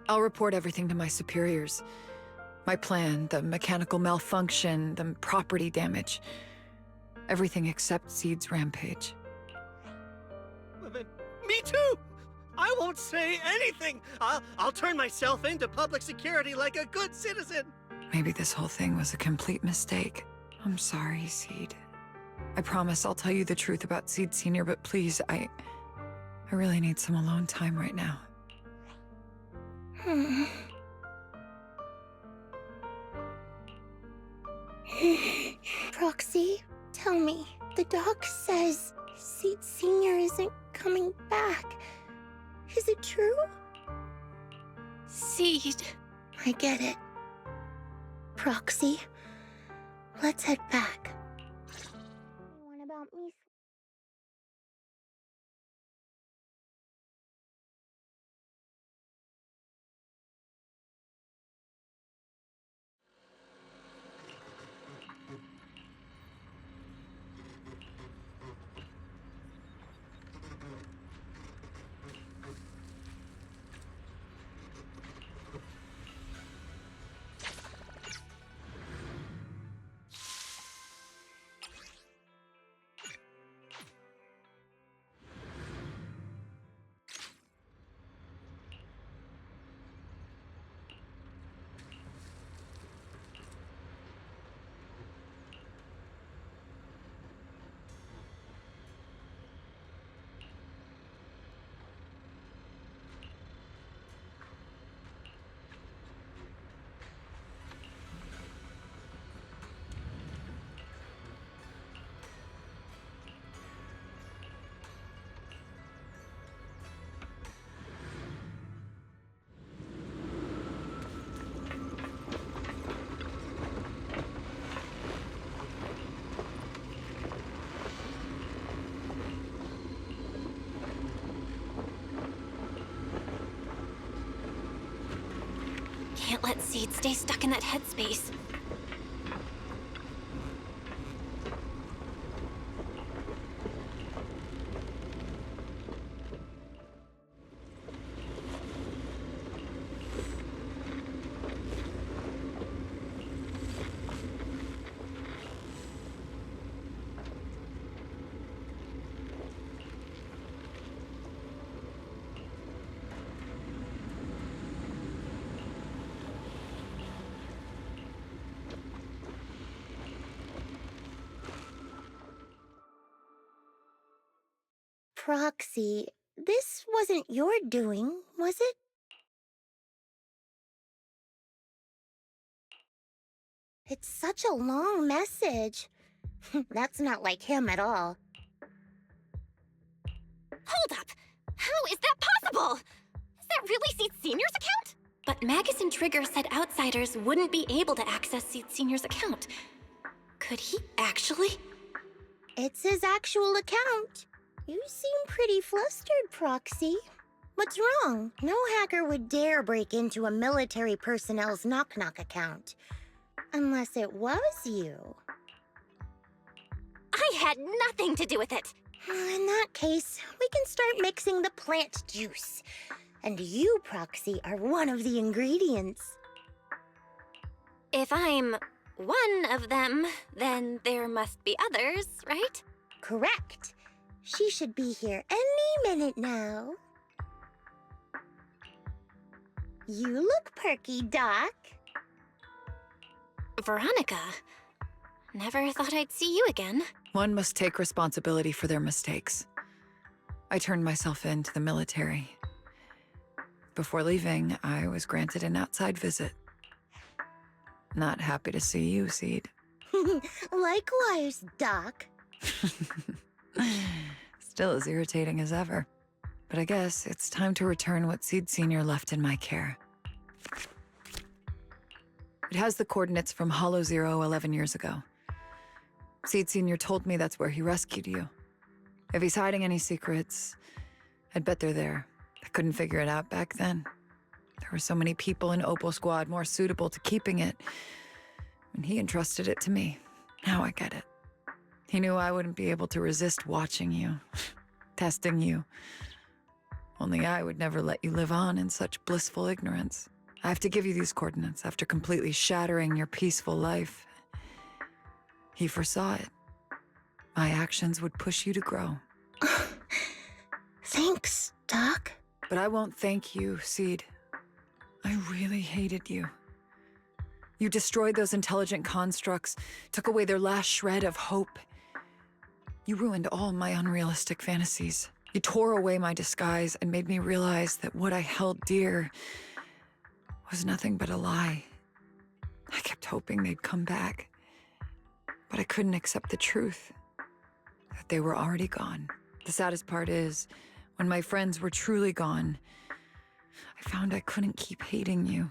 S5: I'll report everything to my superiors. My plan, the mechanical malfunction, the property damage. Everything except Seed's rampage.
S6: Me too! I won't say anything! I'll turn myself into public security like a good citizen!
S5: Maybe this whole thing was a complete mistake. I'm sorry, Seed. I promise I'll tell you the truth about Seed Senior, but please, I really need some alone time right now.
S4: Proxy, tell me, the doc says Seed Senior isn't coming back. Is it true?
S1: Seed.
S4: I get it. Proxy, let's head back. What about me?
S1: Can't let Seed stay stuck in that headspace.
S4: Proxy, this wasn't your doing, was it? It's such a long message. That's not like him at all.
S1: Hold up! How is that possible? Is that really Seed Senior's account? But Magus and Trigger said outsiders wouldn't be able to access Seed Senior's account. Could he actually?
S4: It's his actual account. You seem pretty flustered, Proxy. What's wrong? No hacker would dare break into a military personnel's knock-knock account. Unless it was you.
S1: I had nothing to do with it.
S4: In that case, we can start mixing the plant juice. And you, Proxy, are one of the ingredients.
S1: If I'm one of them, then there must be others, right?
S4: Correct. She should be here any minute now. You look perky, Doc.
S1: Veronica, never thought I'd see you again.
S5: One must take responsibility for their mistakes. I turned myself in to the military. Before leaving, I was granted an outside visit. Not happy to see you, Seed.
S4: Likewise, Doc.
S5: Still as irritating as ever. But I guess it's time to return what Seed Senior left in my care. It has the coordinates from Hollow Zero 11 years ago. Seed Senior told me that's where he rescued you. If he's hiding any secrets, I'd bet they're there. I couldn't figure it out back then. There were so many people in Opal Squad more suitable to keeping it, and he entrusted it to me. Now I get it. He knew I wouldn't be able to resist watching you, testing you. Only I would never let you live on in such blissful ignorance. I have to give you these coordinates after completely shattering your peaceful life. He foresaw it. My actions would push you to grow.
S4: Thanks, Doc.
S5: But I won't thank you, Seed. I really hated you. You destroyed those intelligent constructs, took away their last shred of hope. You ruined all my unrealistic fantasies. You tore away my disguise and made me realize that what I held dear was nothing but a lie. I kept hoping they'd come back, but I couldn't accept the truth, that they were already gone. The saddest part is, when my friends were truly gone, I found I couldn't keep hating you.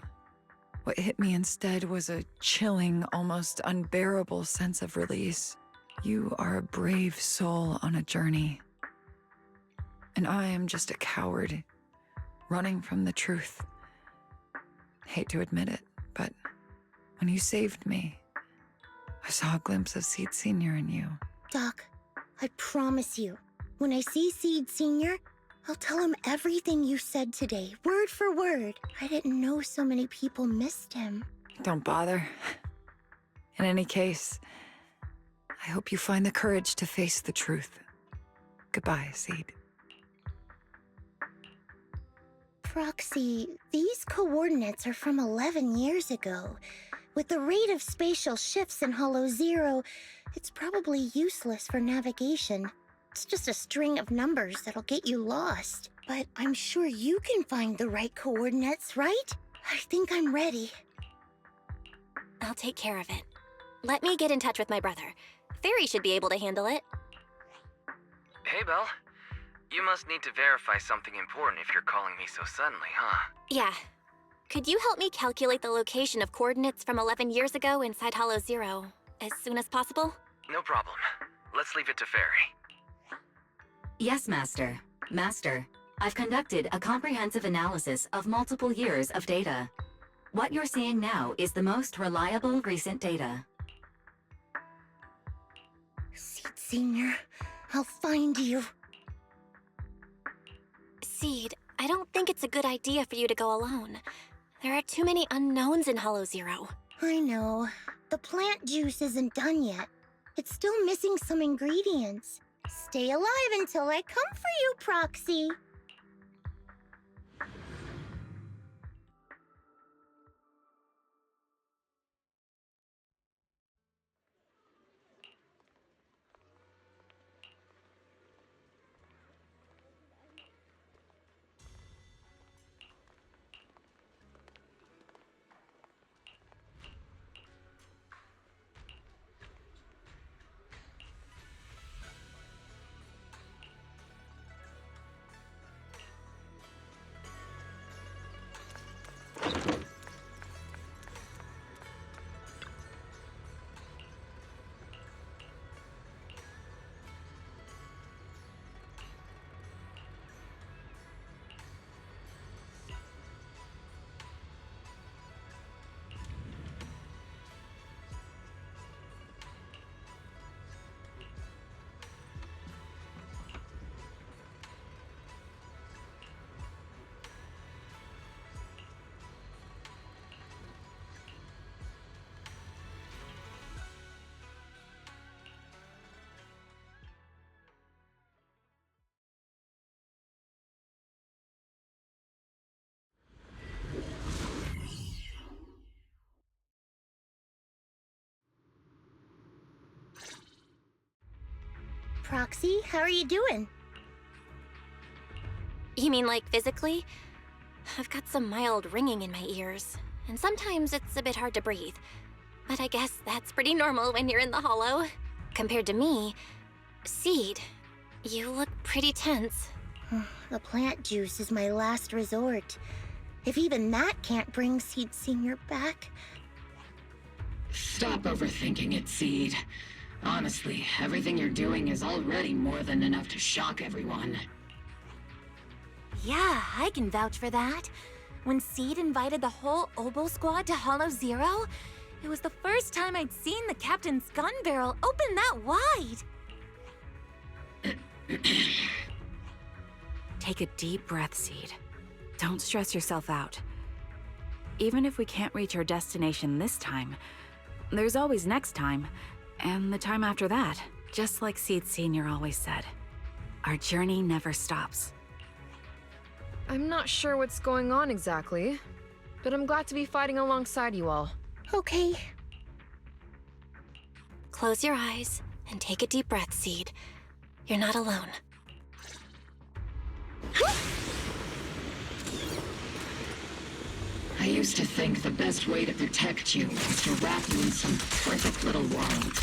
S5: What hit me instead was a chilling, almost unbearable sense of release. You are a brave soul on a journey. And I am just a coward, running from the truth. Hate to admit it, but when you saved me, I saw a glimpse of Seed Senior in you.
S4: Doc, I promise you, when I see Seed Senior, I'll tell him everything you said today, word for word. I didn't know so many people missed him.
S5: Don't bother. In any case, I hope you find the courage to face the truth. Goodbye, Seed.
S4: Proxy, these coordinates are from 11 years ago. With the rate of spatial shifts in Hollow Zero, it's probably useless for navigation. It's just a string of numbers that'll get you lost. But I'm sure you can find the right coordinates, right? I think I'm ready.
S1: I'll take care of it. Let me get in touch with my brother. Fairy should be able to handle it.
S7: Hey, Belle. You must need to verify something important if you're calling me so suddenly, huh?
S1: Yeah. Could you help me calculate the location of coordinates from 11 years ago inside Hollow Zero as soon as possible?
S7: No problem. Let's leave it to Fairy.
S11: Yes, Master. Master, I've conducted a comprehensive analysis of multiple years of data. What you're seeing now is the most reliable recent data.
S4: Seed Senior, I'll find you.
S1: Seed, I don't think it's a good idea for you to go alone. There are too many unknowns in Hollow Zero.
S4: I know. The plant juice isn't done yet. It's still missing some ingredients. Stay alive until I come for you, Proxy. Proxy. How are you doing?
S1: You mean like physically? I've got some mild ringing in my ears, and sometimes it's a bit hard to breathe. But I guess that's pretty normal when you're in the hollow. Compared to me, Seed, you look pretty tense.
S4: The plant juice is my last resort. If even that can't bring Seed Senior back...
S2: Stop overthinking it, Seed. Honestly, everything you're doing is already more than enough to shock everyone.
S1: Yeah, I can vouch for that. When Seed invited the whole Oboe squad to Hollow Zero, it was the first time I'd seen the captain's gun barrel open that wide.
S3: Take a deep breath, Seed. Don't stress yourself out. Even if we can't reach our destination this time, there's always next time, and the time after that. Just like Seed Senior always said, our journey never stops.
S12: I'm not sure what's going on exactly, but I'm glad to be fighting alongside you all.
S4: Okay.
S1: Close your eyes and take a deep breath, Seed. You're not alone.
S2: I used to think the best way to protect you was to wrap you in some perfect little world,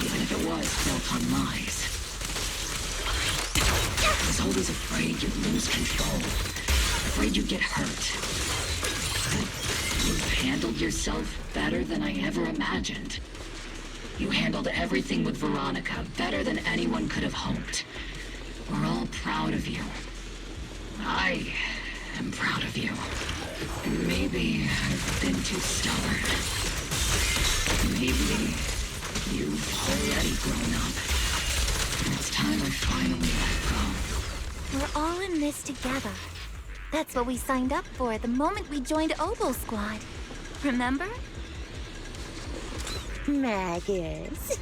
S2: even if it was built on lies. I was always afraid you'd lose control, afraid you'd get hurt. But you've handled yourself better than I ever imagined. You handled everything with Veronica better than anyone could have hoped. We're all proud of you. I am proud of you. And maybe I've been too stubborn. Maybe you've already grown up. And it's time I finally let go.
S1: We're all in this together. That's what we signed up for the moment we joined Oboe Squad. Remember?
S4: Magus.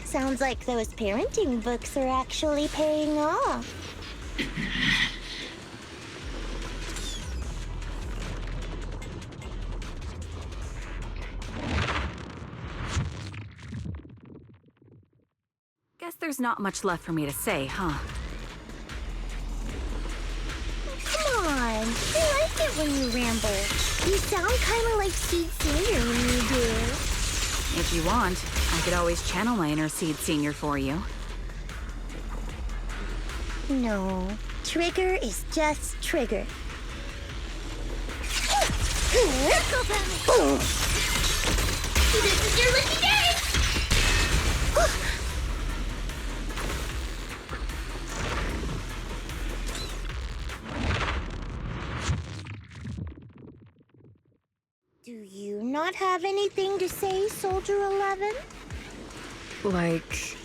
S4: Sounds like those parenting books are actually paying off.
S3: Guess there's not much left for me to say, huh?
S4: Come on. I like it when you ramble. You sound kind of like Seed Senior when you do.
S3: If you want, I could always channel my inner Seed Senior for you.
S4: No. Trigger is just Trigger. This is your lucky day! Do you not have anything to say, Soldier 11?
S12: Like,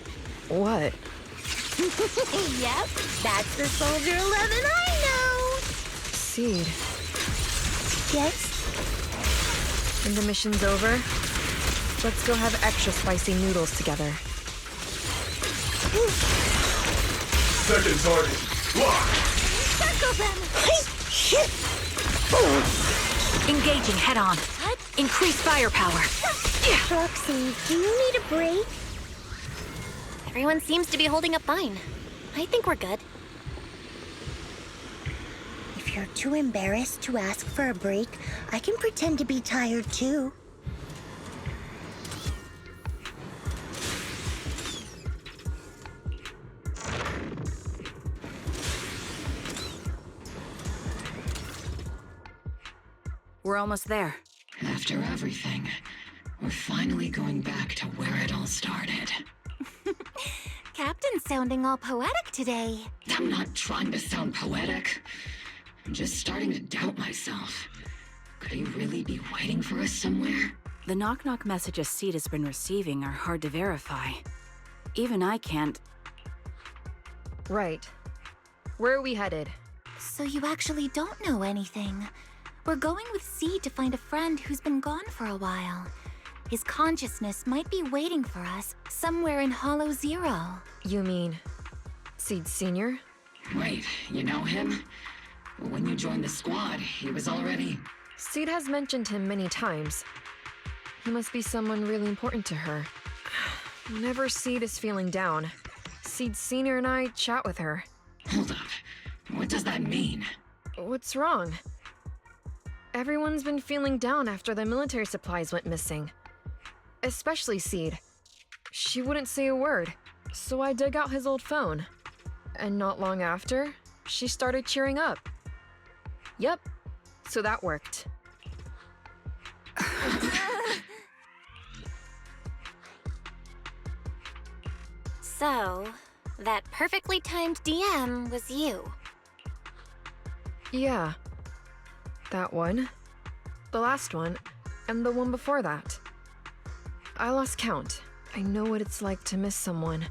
S12: what?
S4: Yep, that's the Soldier 11 I know!
S12: Seed.
S4: Yes?
S12: When the mission's over, let's go have extra spicy noodles together.
S10: Second target, locked!
S4: Circle them!
S3: Engaging head-on. Increase firepower.
S4: Roxy, do you need a break?
S1: Everyone seems to be holding up fine. I think we're good.
S4: If you're too embarrassed to ask for a break, I can pretend to be tired too.
S3: We're almost there.
S2: After everything, we're finally going back to where it all started.
S1: Captain's sounding all poetic today.
S2: I'm not trying to sound poetic. I'm just starting to doubt myself. Could he really be waiting for us somewhere?
S3: The knock-knock messages Seed has been receiving are hard to verify. Even I can't...
S12: Right. Where are we headed?
S1: So you actually don't know anything. We're going with Seed to find a friend who's been gone for a while. His consciousness might be waiting for us somewhere in Hollow Zero.
S12: You mean Seed Senior?
S2: Wait, you know him? When you joined the squad, he was already...
S12: Seed has mentioned him many times. He must be someone really important to her. Whenever Seed is feeling down, Seed Sr. and I chat with her.
S2: Hold up. What does that mean?
S12: What's wrong? Everyone's been feeling down after the military supplies went missing. Especially Seed. She wouldn't say a word, so I dug out his old phone. And not long after, she started cheering up. Yep, so that worked.
S1: So, that perfectly timed DM was you.
S12: Yeah. That one, the last one, and the one before that. I lost count. I know what it's like to miss someone.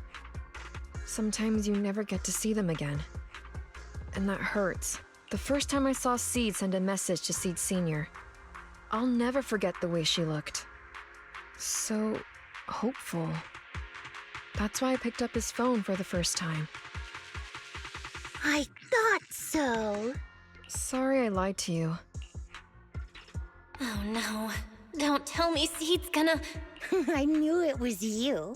S12: Sometimes you never get to see them again. And that hurts. The first time I saw Seed send a message to Seed Sr., I'll never forget the way she looked. So hopeful. That's why I picked up his phone for the first time.
S4: I thought so.
S12: Sorry I lied to you.
S1: Oh no. Don't tell me Seed's gonna...
S4: I knew it was you.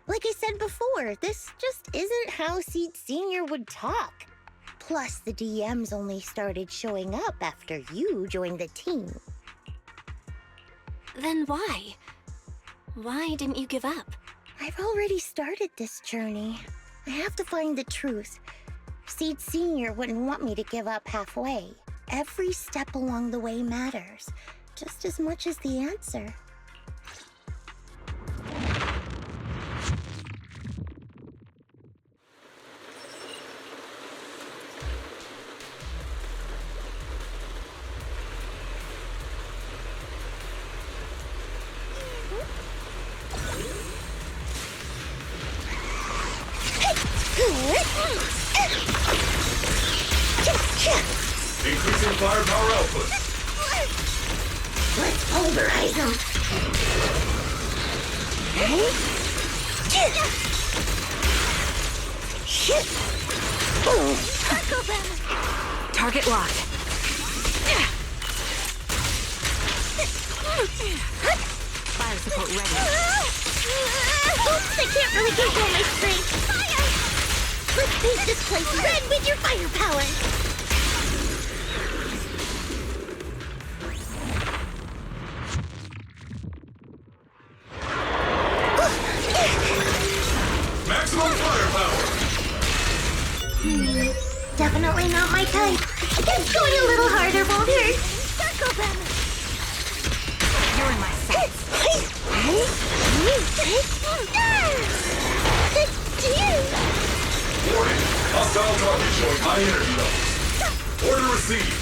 S4: Like I said before, this just isn't how Seed Sr. would talk. Plus, the DMs only started showing up after you joined the team.
S1: Then why? Why didn't you give up?
S4: I've already started this journey. I have to find the truth. Seed Sr. wouldn't want me to give up halfway. Every step along the way matters, just as much as the answer.
S10: Increasing firepower output.
S4: Let's pulverize them.
S3: Target locked. Fire support ready.
S4: Oops, I can't really control my strength. Fire! Let's paint this place red with your firepower.
S10: Maximum firepower.
S4: Definitely not my type. It's going a little harder, Boulder. Circle them.
S3: You're in my sights.
S10: Warning. Hostile target showing high energy levels. Order received.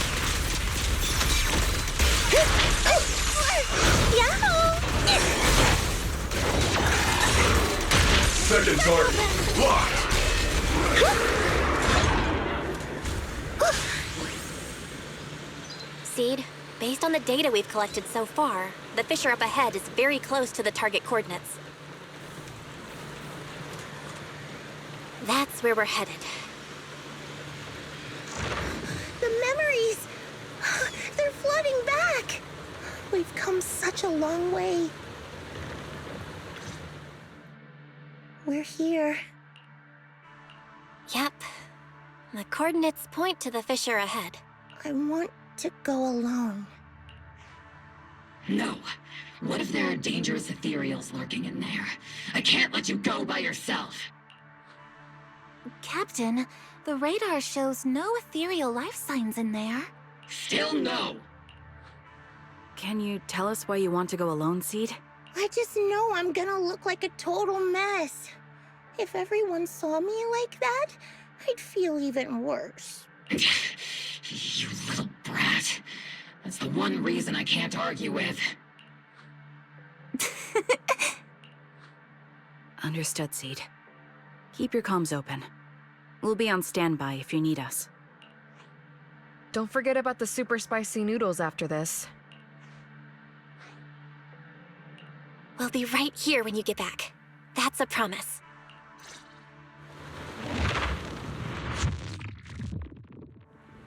S4: Yahoo!
S10: Second target. Locked.
S1: Seed, based on the data we've collected so far, the fissure up ahead is very close to the target coordinates. That's where we're headed.
S4: The memories! They're flooding back! We've come such a long way. We're here.
S1: Yep. The coordinates point to the fissure ahead.
S4: I want to go alone.
S2: No. What if there are dangerous ethereals lurking in there? I can't let you go by yourself.
S1: Captain, the radar shows no ethereal life signs in there.
S2: Still no.
S3: Can you tell us why you want to go alone, Seed?
S4: I just know I'm gonna look like a total mess. If everyone saw me like that, I'd feel even worse.
S2: You little brat. That's the one reason I can't argue with.
S3: Understood, Seed. Keep your comms open. We'll be on standby if you need us.
S12: Don't forget about the super spicy noodles after this.
S1: We'll be right here when you get back. That's a promise.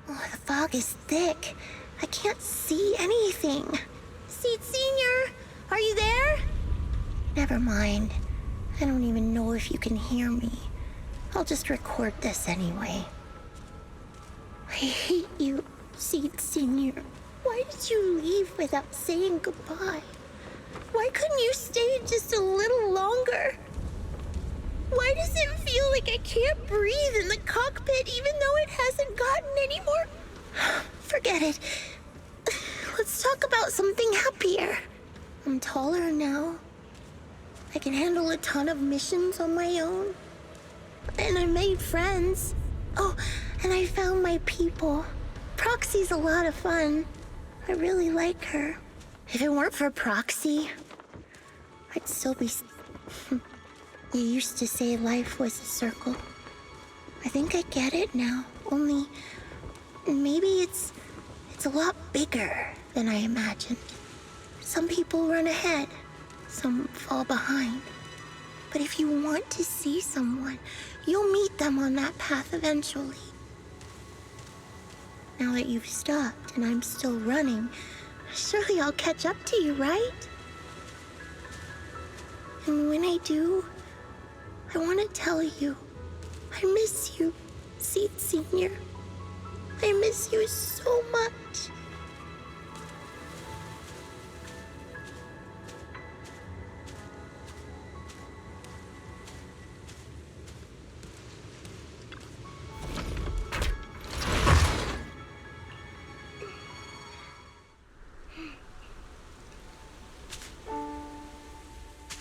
S4: Oh, the fog is thick. I can't see anything. Seed Sr., are you there? Never mind. I don't even know if you can hear me. I'll just record this anyway. I hate you, Seed Senior. Why did you leave without saying goodbye? Why couldn't you stay just a little longer? Why does it feel like I can't breathe in the cockpit even though it hasn't gotten any more? Forget it. Let's talk about something happier. I'm taller now. I can handle a ton of missions on my own. And I made friends. Oh, and I found my people. Proxy's a lot of fun. I really like her. If it weren't for Proxy, I'd still be... You used to say life was a circle. I think I get it now. Only... maybe it's a lot bigger than I imagined. Some people run ahead. Some fall behind. But if you want to see someone, you'll meet them on that path eventually. Now that you've stopped and I'm still running, surely I'll catch up to you, right? And when I do, I want to tell you, I miss you, Seed Senior. I miss you so much.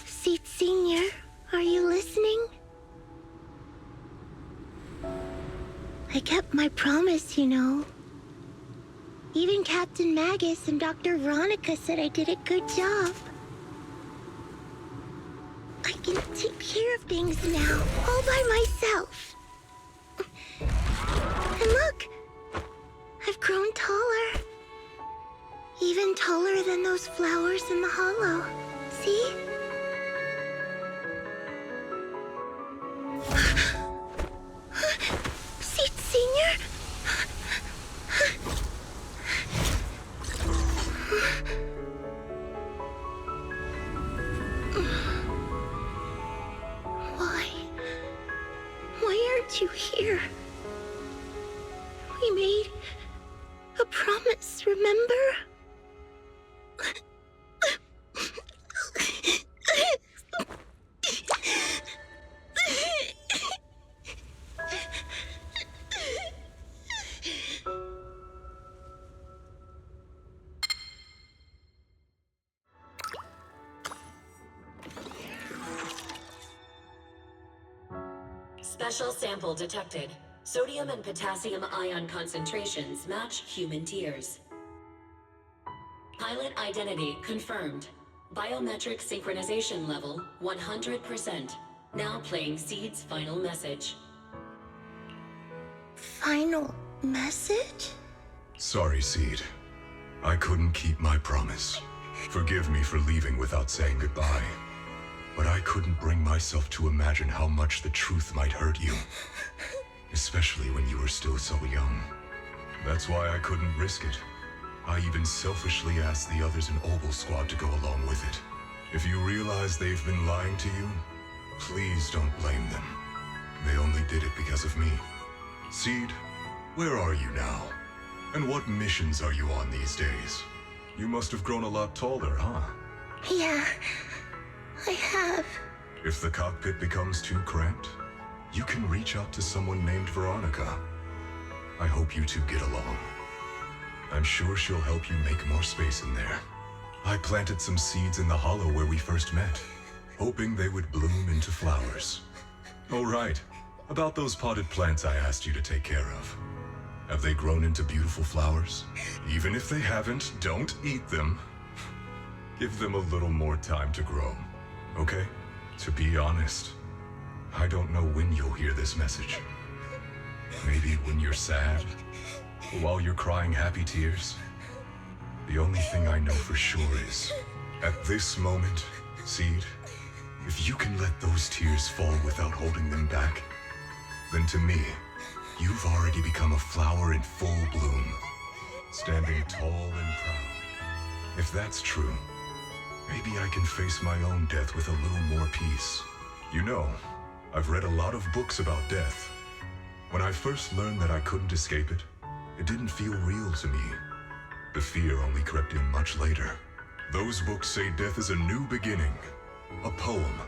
S4: Seed Senior, are you listening? I kept my promise, you know. Even Captain Magus and Dr. Veronica said I did a good job. I can take care of things now, all by myself. And look, I've grown taller. Even taller than those flowers in the hollow. See? Seed Senior? Why aren't you here? We made a promise, remember?
S11: Special sample detected. Sodium and potassium ion concentrations match human tears. Pilot identity confirmed. Biometric synchronization level 100%. Now playing Seed's final message.
S4: Final message?
S10: Sorry, Seed. I couldn't keep my promise. Forgive me for leaving without saying goodbye. But I couldn't bring myself to imagine how much the truth might hurt you. Especially when you were still so young. That's why I couldn't risk it. I even selfishly asked the others in Obel Squad to go along with it. If you realize they've been lying to you, please don't blame them. They only did it because of me. Seed, where are you now? And what missions are you on these days? You must have grown a lot taller, huh?
S4: Yeah, I have.
S10: If the cockpit becomes too cramped, you can reach out to someone named Veronica. I hope you two get along. I'm sure she'll help you make more space in there. I planted some seeds in the hollow where we first met, hoping they would bloom into flowers. Oh right, about those potted plants I asked you to take care of. Have they grown into beautiful flowers? Even if they haven't, don't eat them. Give them a little more time to grow, okay? To be honest, I don't know when you'll hear this message. Maybe when you're sad, or while you're crying happy tears. The only thing I know for sure is, at this moment, Seed, if you can let those tears fall without holding them back, then to me, you've already become a flower in full bloom, standing tall and proud. If that's true, maybe I can face my own death with a little more peace. You know, I've read a lot of books about death. When I first learned that I couldn't escape it, it didn't feel real to me. The fear only crept in much later. Those books say death is a new beginning, a poem,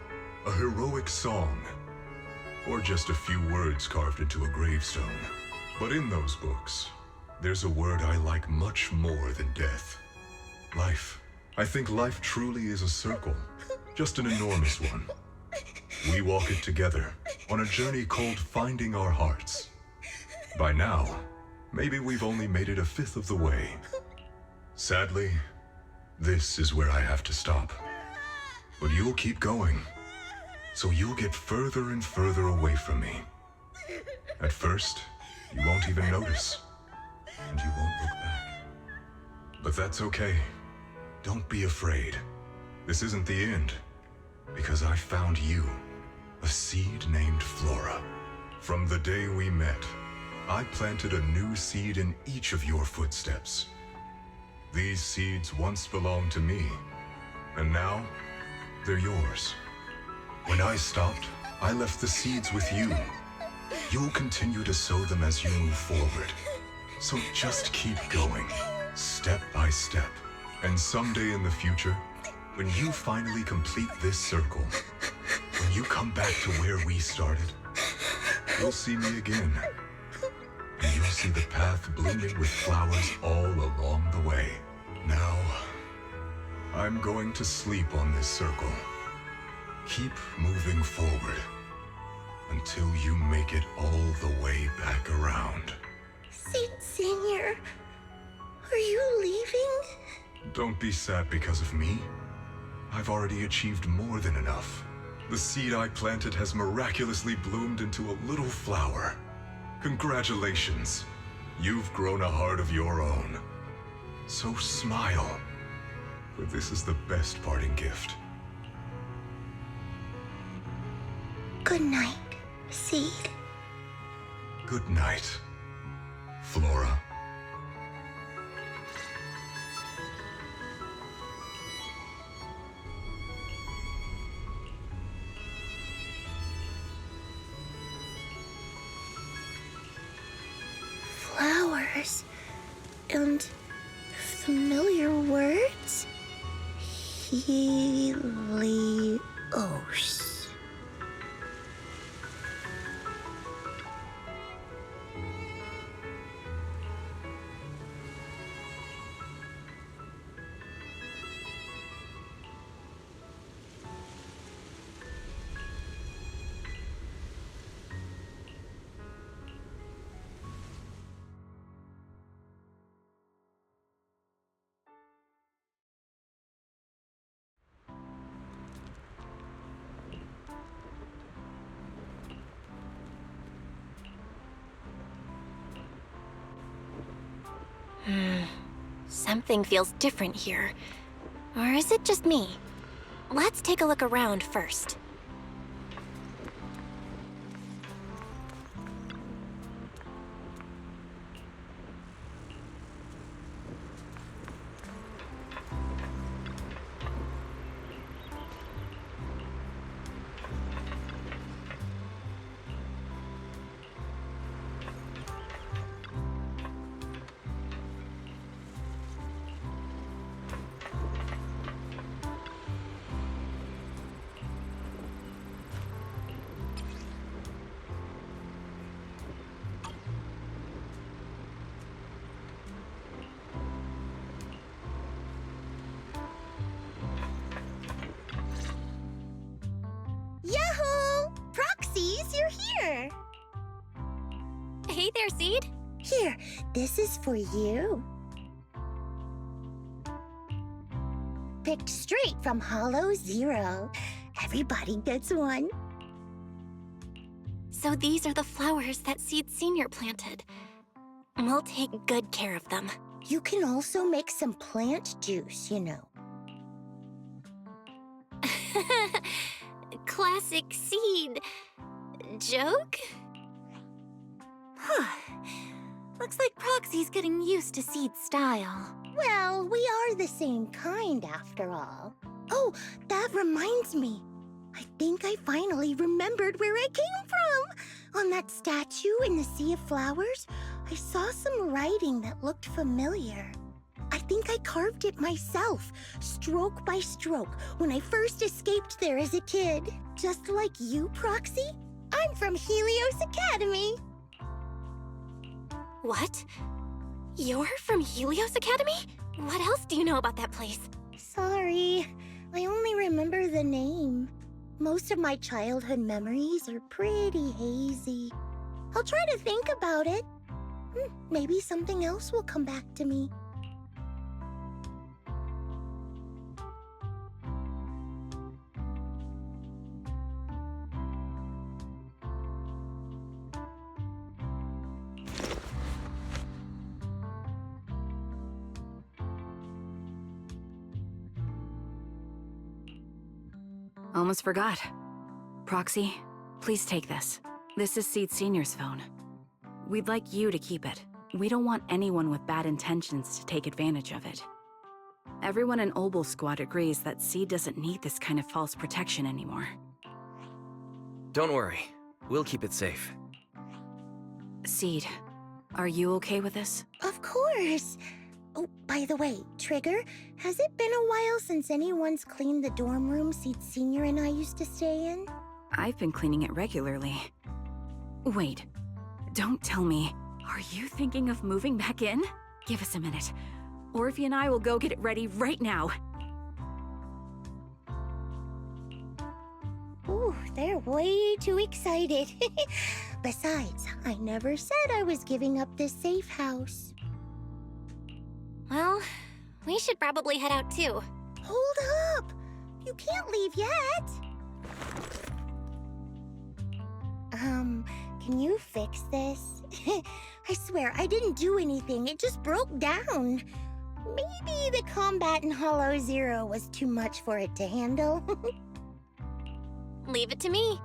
S10: a heroic song, or just a few words carved into a gravestone. But in those books, there's a word I like much more than death. Life. I think life truly is a circle, just an enormous one. We walk it together on a journey called finding our hearts. By now, maybe we've only made it a fifth of the way. Sadly, this is where I have to stop. But you'll keep going, so you'll get further and further away from me. At first, you won't even notice, and you won't look back. But that's okay. Don't be afraid. This isn't the end, because I found you, a seed named Flora. From the day we met, I planted a new seed in each of your footsteps. These seeds once belonged to me, and now they're yours. When I stopped, I left the seeds with you. You'll continue to sow them as you move forward. So just keep going, step by step. And someday in the future, when you finally complete this circle, when you come back to where we started, you'll see me again. And you'll see the path blooming with flowers all along the way. Now, I'm going to sleep on this circle. Keep moving forward until you make it all the way back around.
S4: Seed Senior, are you leaving?
S10: Don't be sad because of me. I've already achieved more than enough. The seed I planted has miraculously bloomed into a little flower. Congratulations. You've grown a heart of your own. So smile, for this is the best parting gift.
S4: Good night, Seed.
S10: Good night, Flora.
S4: Flowers and familiar words? Helios.
S1: Something feels different here. Or is it just me? Let's take a look around first.
S4: Yahoo! Proxies, you're here!
S1: Hey there, Seed.
S4: Here, this is for you. Picked straight from Hollow Zero. Everybody gets one.
S1: So these are the flowers that Seed Senior planted. We'll take good care of them.
S4: You can also make some plant juice, you know.
S1: Classic Seed. Joke? Huh. Looks like Proxy's getting used to Seed's style.
S4: Well, we are the same kind after all. Oh, that reminds me. I think I finally remembered where I came from. On that statue in the Sea of Flowers, I saw some writing that looked familiar. I think I carved it myself, stroke by stroke, when I first escaped there as a kid. Just like you, Proxy, I'm from Helios Academy.
S1: What? You're from Helios Academy? What else do you know about that place?
S4: Sorry, I only remember the name. Most of my childhood memories are pretty hazy. I'll try to think about it. Maybe something else will come back to me.
S3: Almost forgot. Proxy, please take this. This is Seed Senior's phone. We'd like you to keep it. We don't want anyone with bad intentions to take advantage of it. Everyone in Obel Squad agrees that Seed doesn't need this kind of false protection anymore.
S7: Don't worry. We'll keep it safe.
S3: Seed, are you okay with this?
S4: Of course. Oh, by the way, Trigger, has it been a while since anyone's cleaned the dorm room Seed Senior and I used to stay in?
S3: I've been cleaning it regularly. Wait, don't tell me. Are you thinking of moving back in? Give us a minute. Orphe and I will go get it ready right now.
S4: Ooh, they're way too excited. Besides, I never said I was giving up this safe house.
S1: Well, we should probably head out too.
S4: Hold up! You can't leave yet! Can you fix this? I swear, I didn't do anything. It just broke down. Maybe the combat in Hollow Zero was too much for it to handle.
S1: Leave it to me.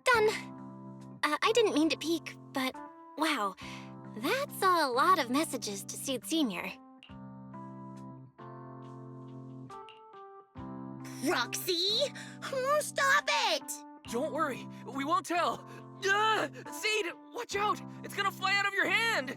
S1: Done. I didn't mean to peek, but wow, that's a lot of messages to Seed Senior.
S4: Roxy! Stop it!
S7: Don't worry. We won't tell. Seed, watch out! It's gonna fly out of your hand!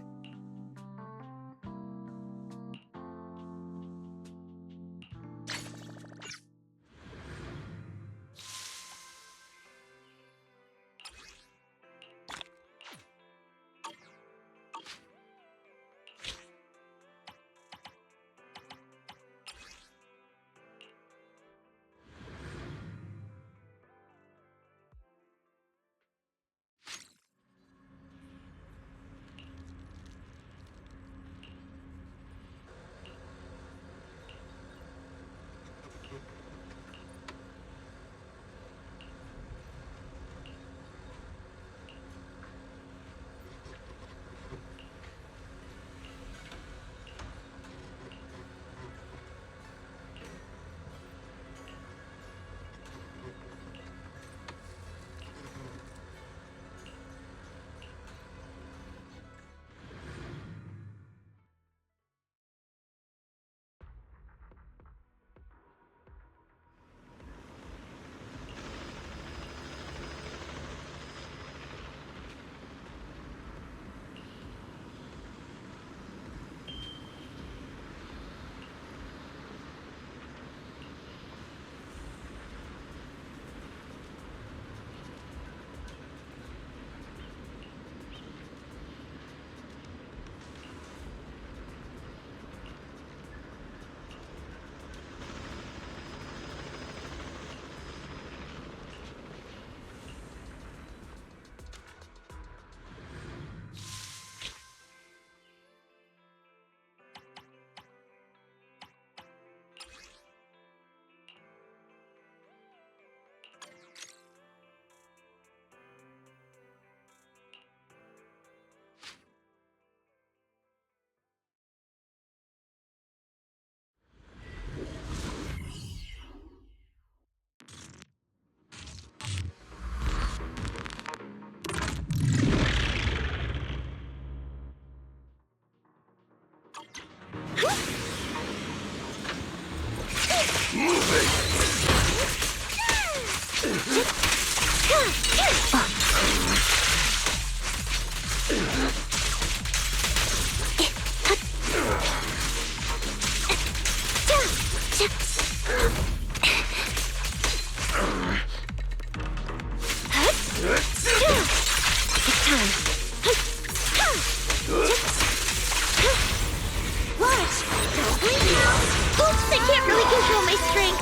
S4: Watch! Don't blink now! Oops, I can't really control my strength!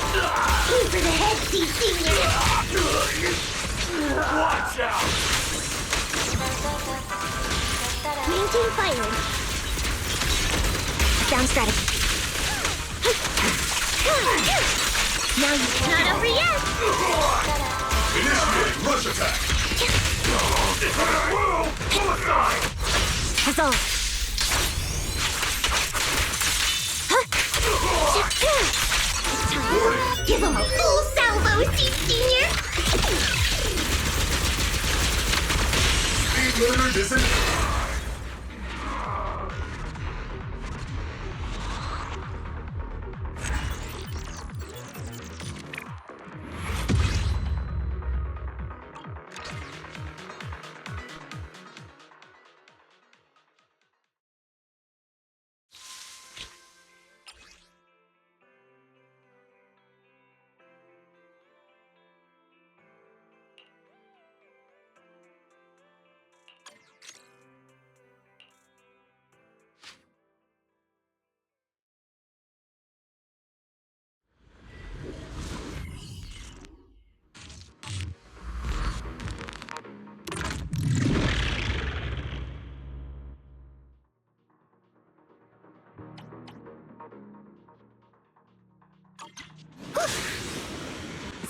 S4: Aim for the head, Seed Senior!
S9: Watch out!
S4: Maintain firing.
S1: Sound strategy.
S4: Now you're not over yet!
S10: Initiating rush attack!
S9: Pull aside!
S1: Resolve.
S4: Give him a full salvo, Seed Senior!
S10: Speed limiter disengaged.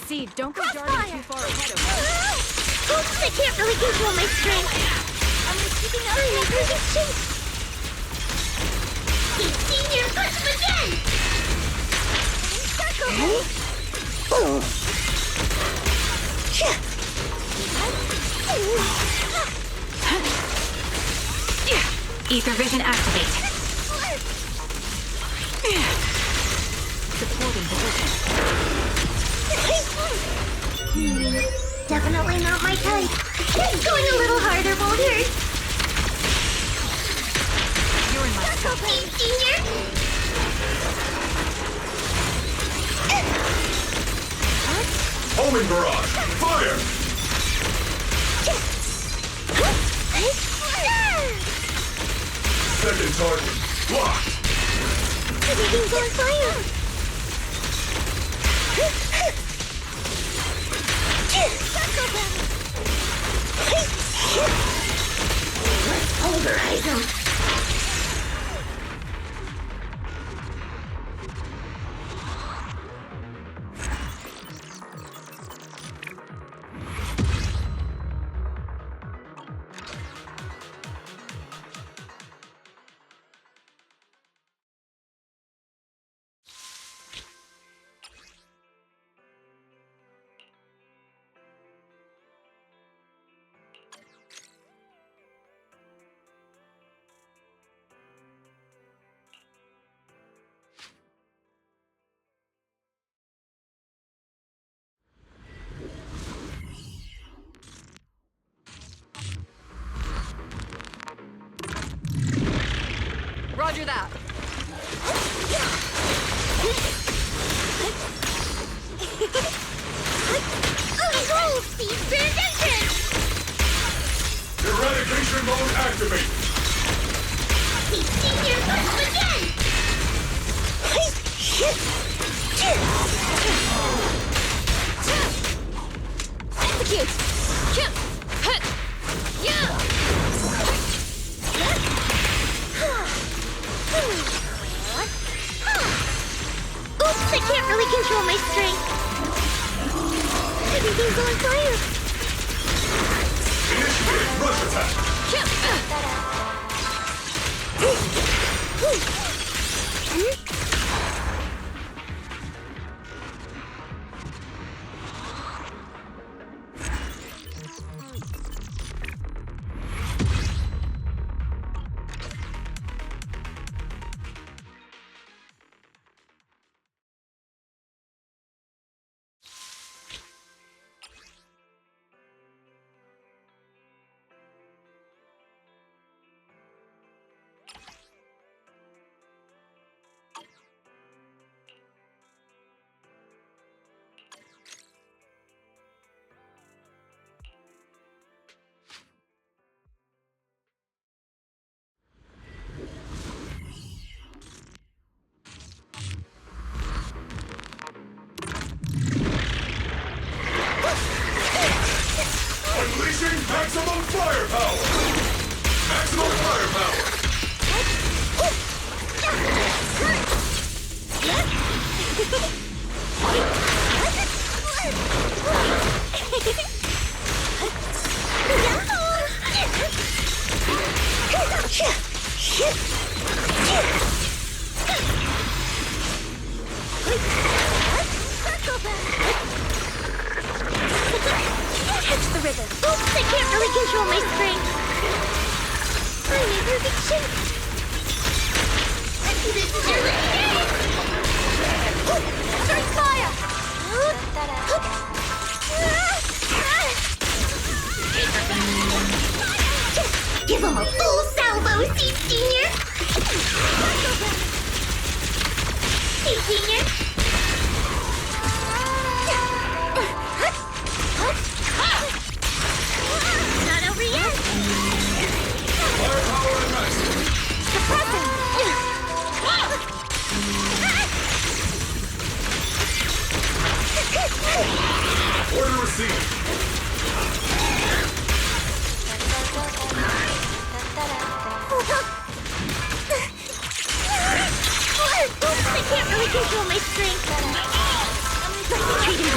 S3: Seed, don't go darting too far ahead, okay?
S4: Oops, I can't really control my strength! I'm keeping up in a perfect shape! Seed Senior, push him again!
S11: Ether vision activate.
S3: Supporting position.
S4: Definitely not my type. Just going a little harder won't hurt.
S3: You're in my scope.
S4: Seed Senior!
S10: Homing barrage! Fire! Second target. Locked!
S4: Everything's on fire! Let's pulverize him!
S3: Roger that.
S4: Oh, Seed Transition!
S10: Eradication mode activate!
S4: Seed Senior, push him again!
S1: Execute!
S4: Oops, I can't really control my strength. Everything's on fire.
S10: Initiate rush attack! firepower! Maximum firepower!
S4: Catch the rhythm. Oops, I can't really control my strength. I'm in perfect shape. This is your Start fire! Give him a full salvo, Seed Senior! Seed Senior! Not over yet!
S10: Firepower and maximum!
S4: Suppressing!
S10: Order received!
S4: Oops, I can't really control my strength. Let's retreat into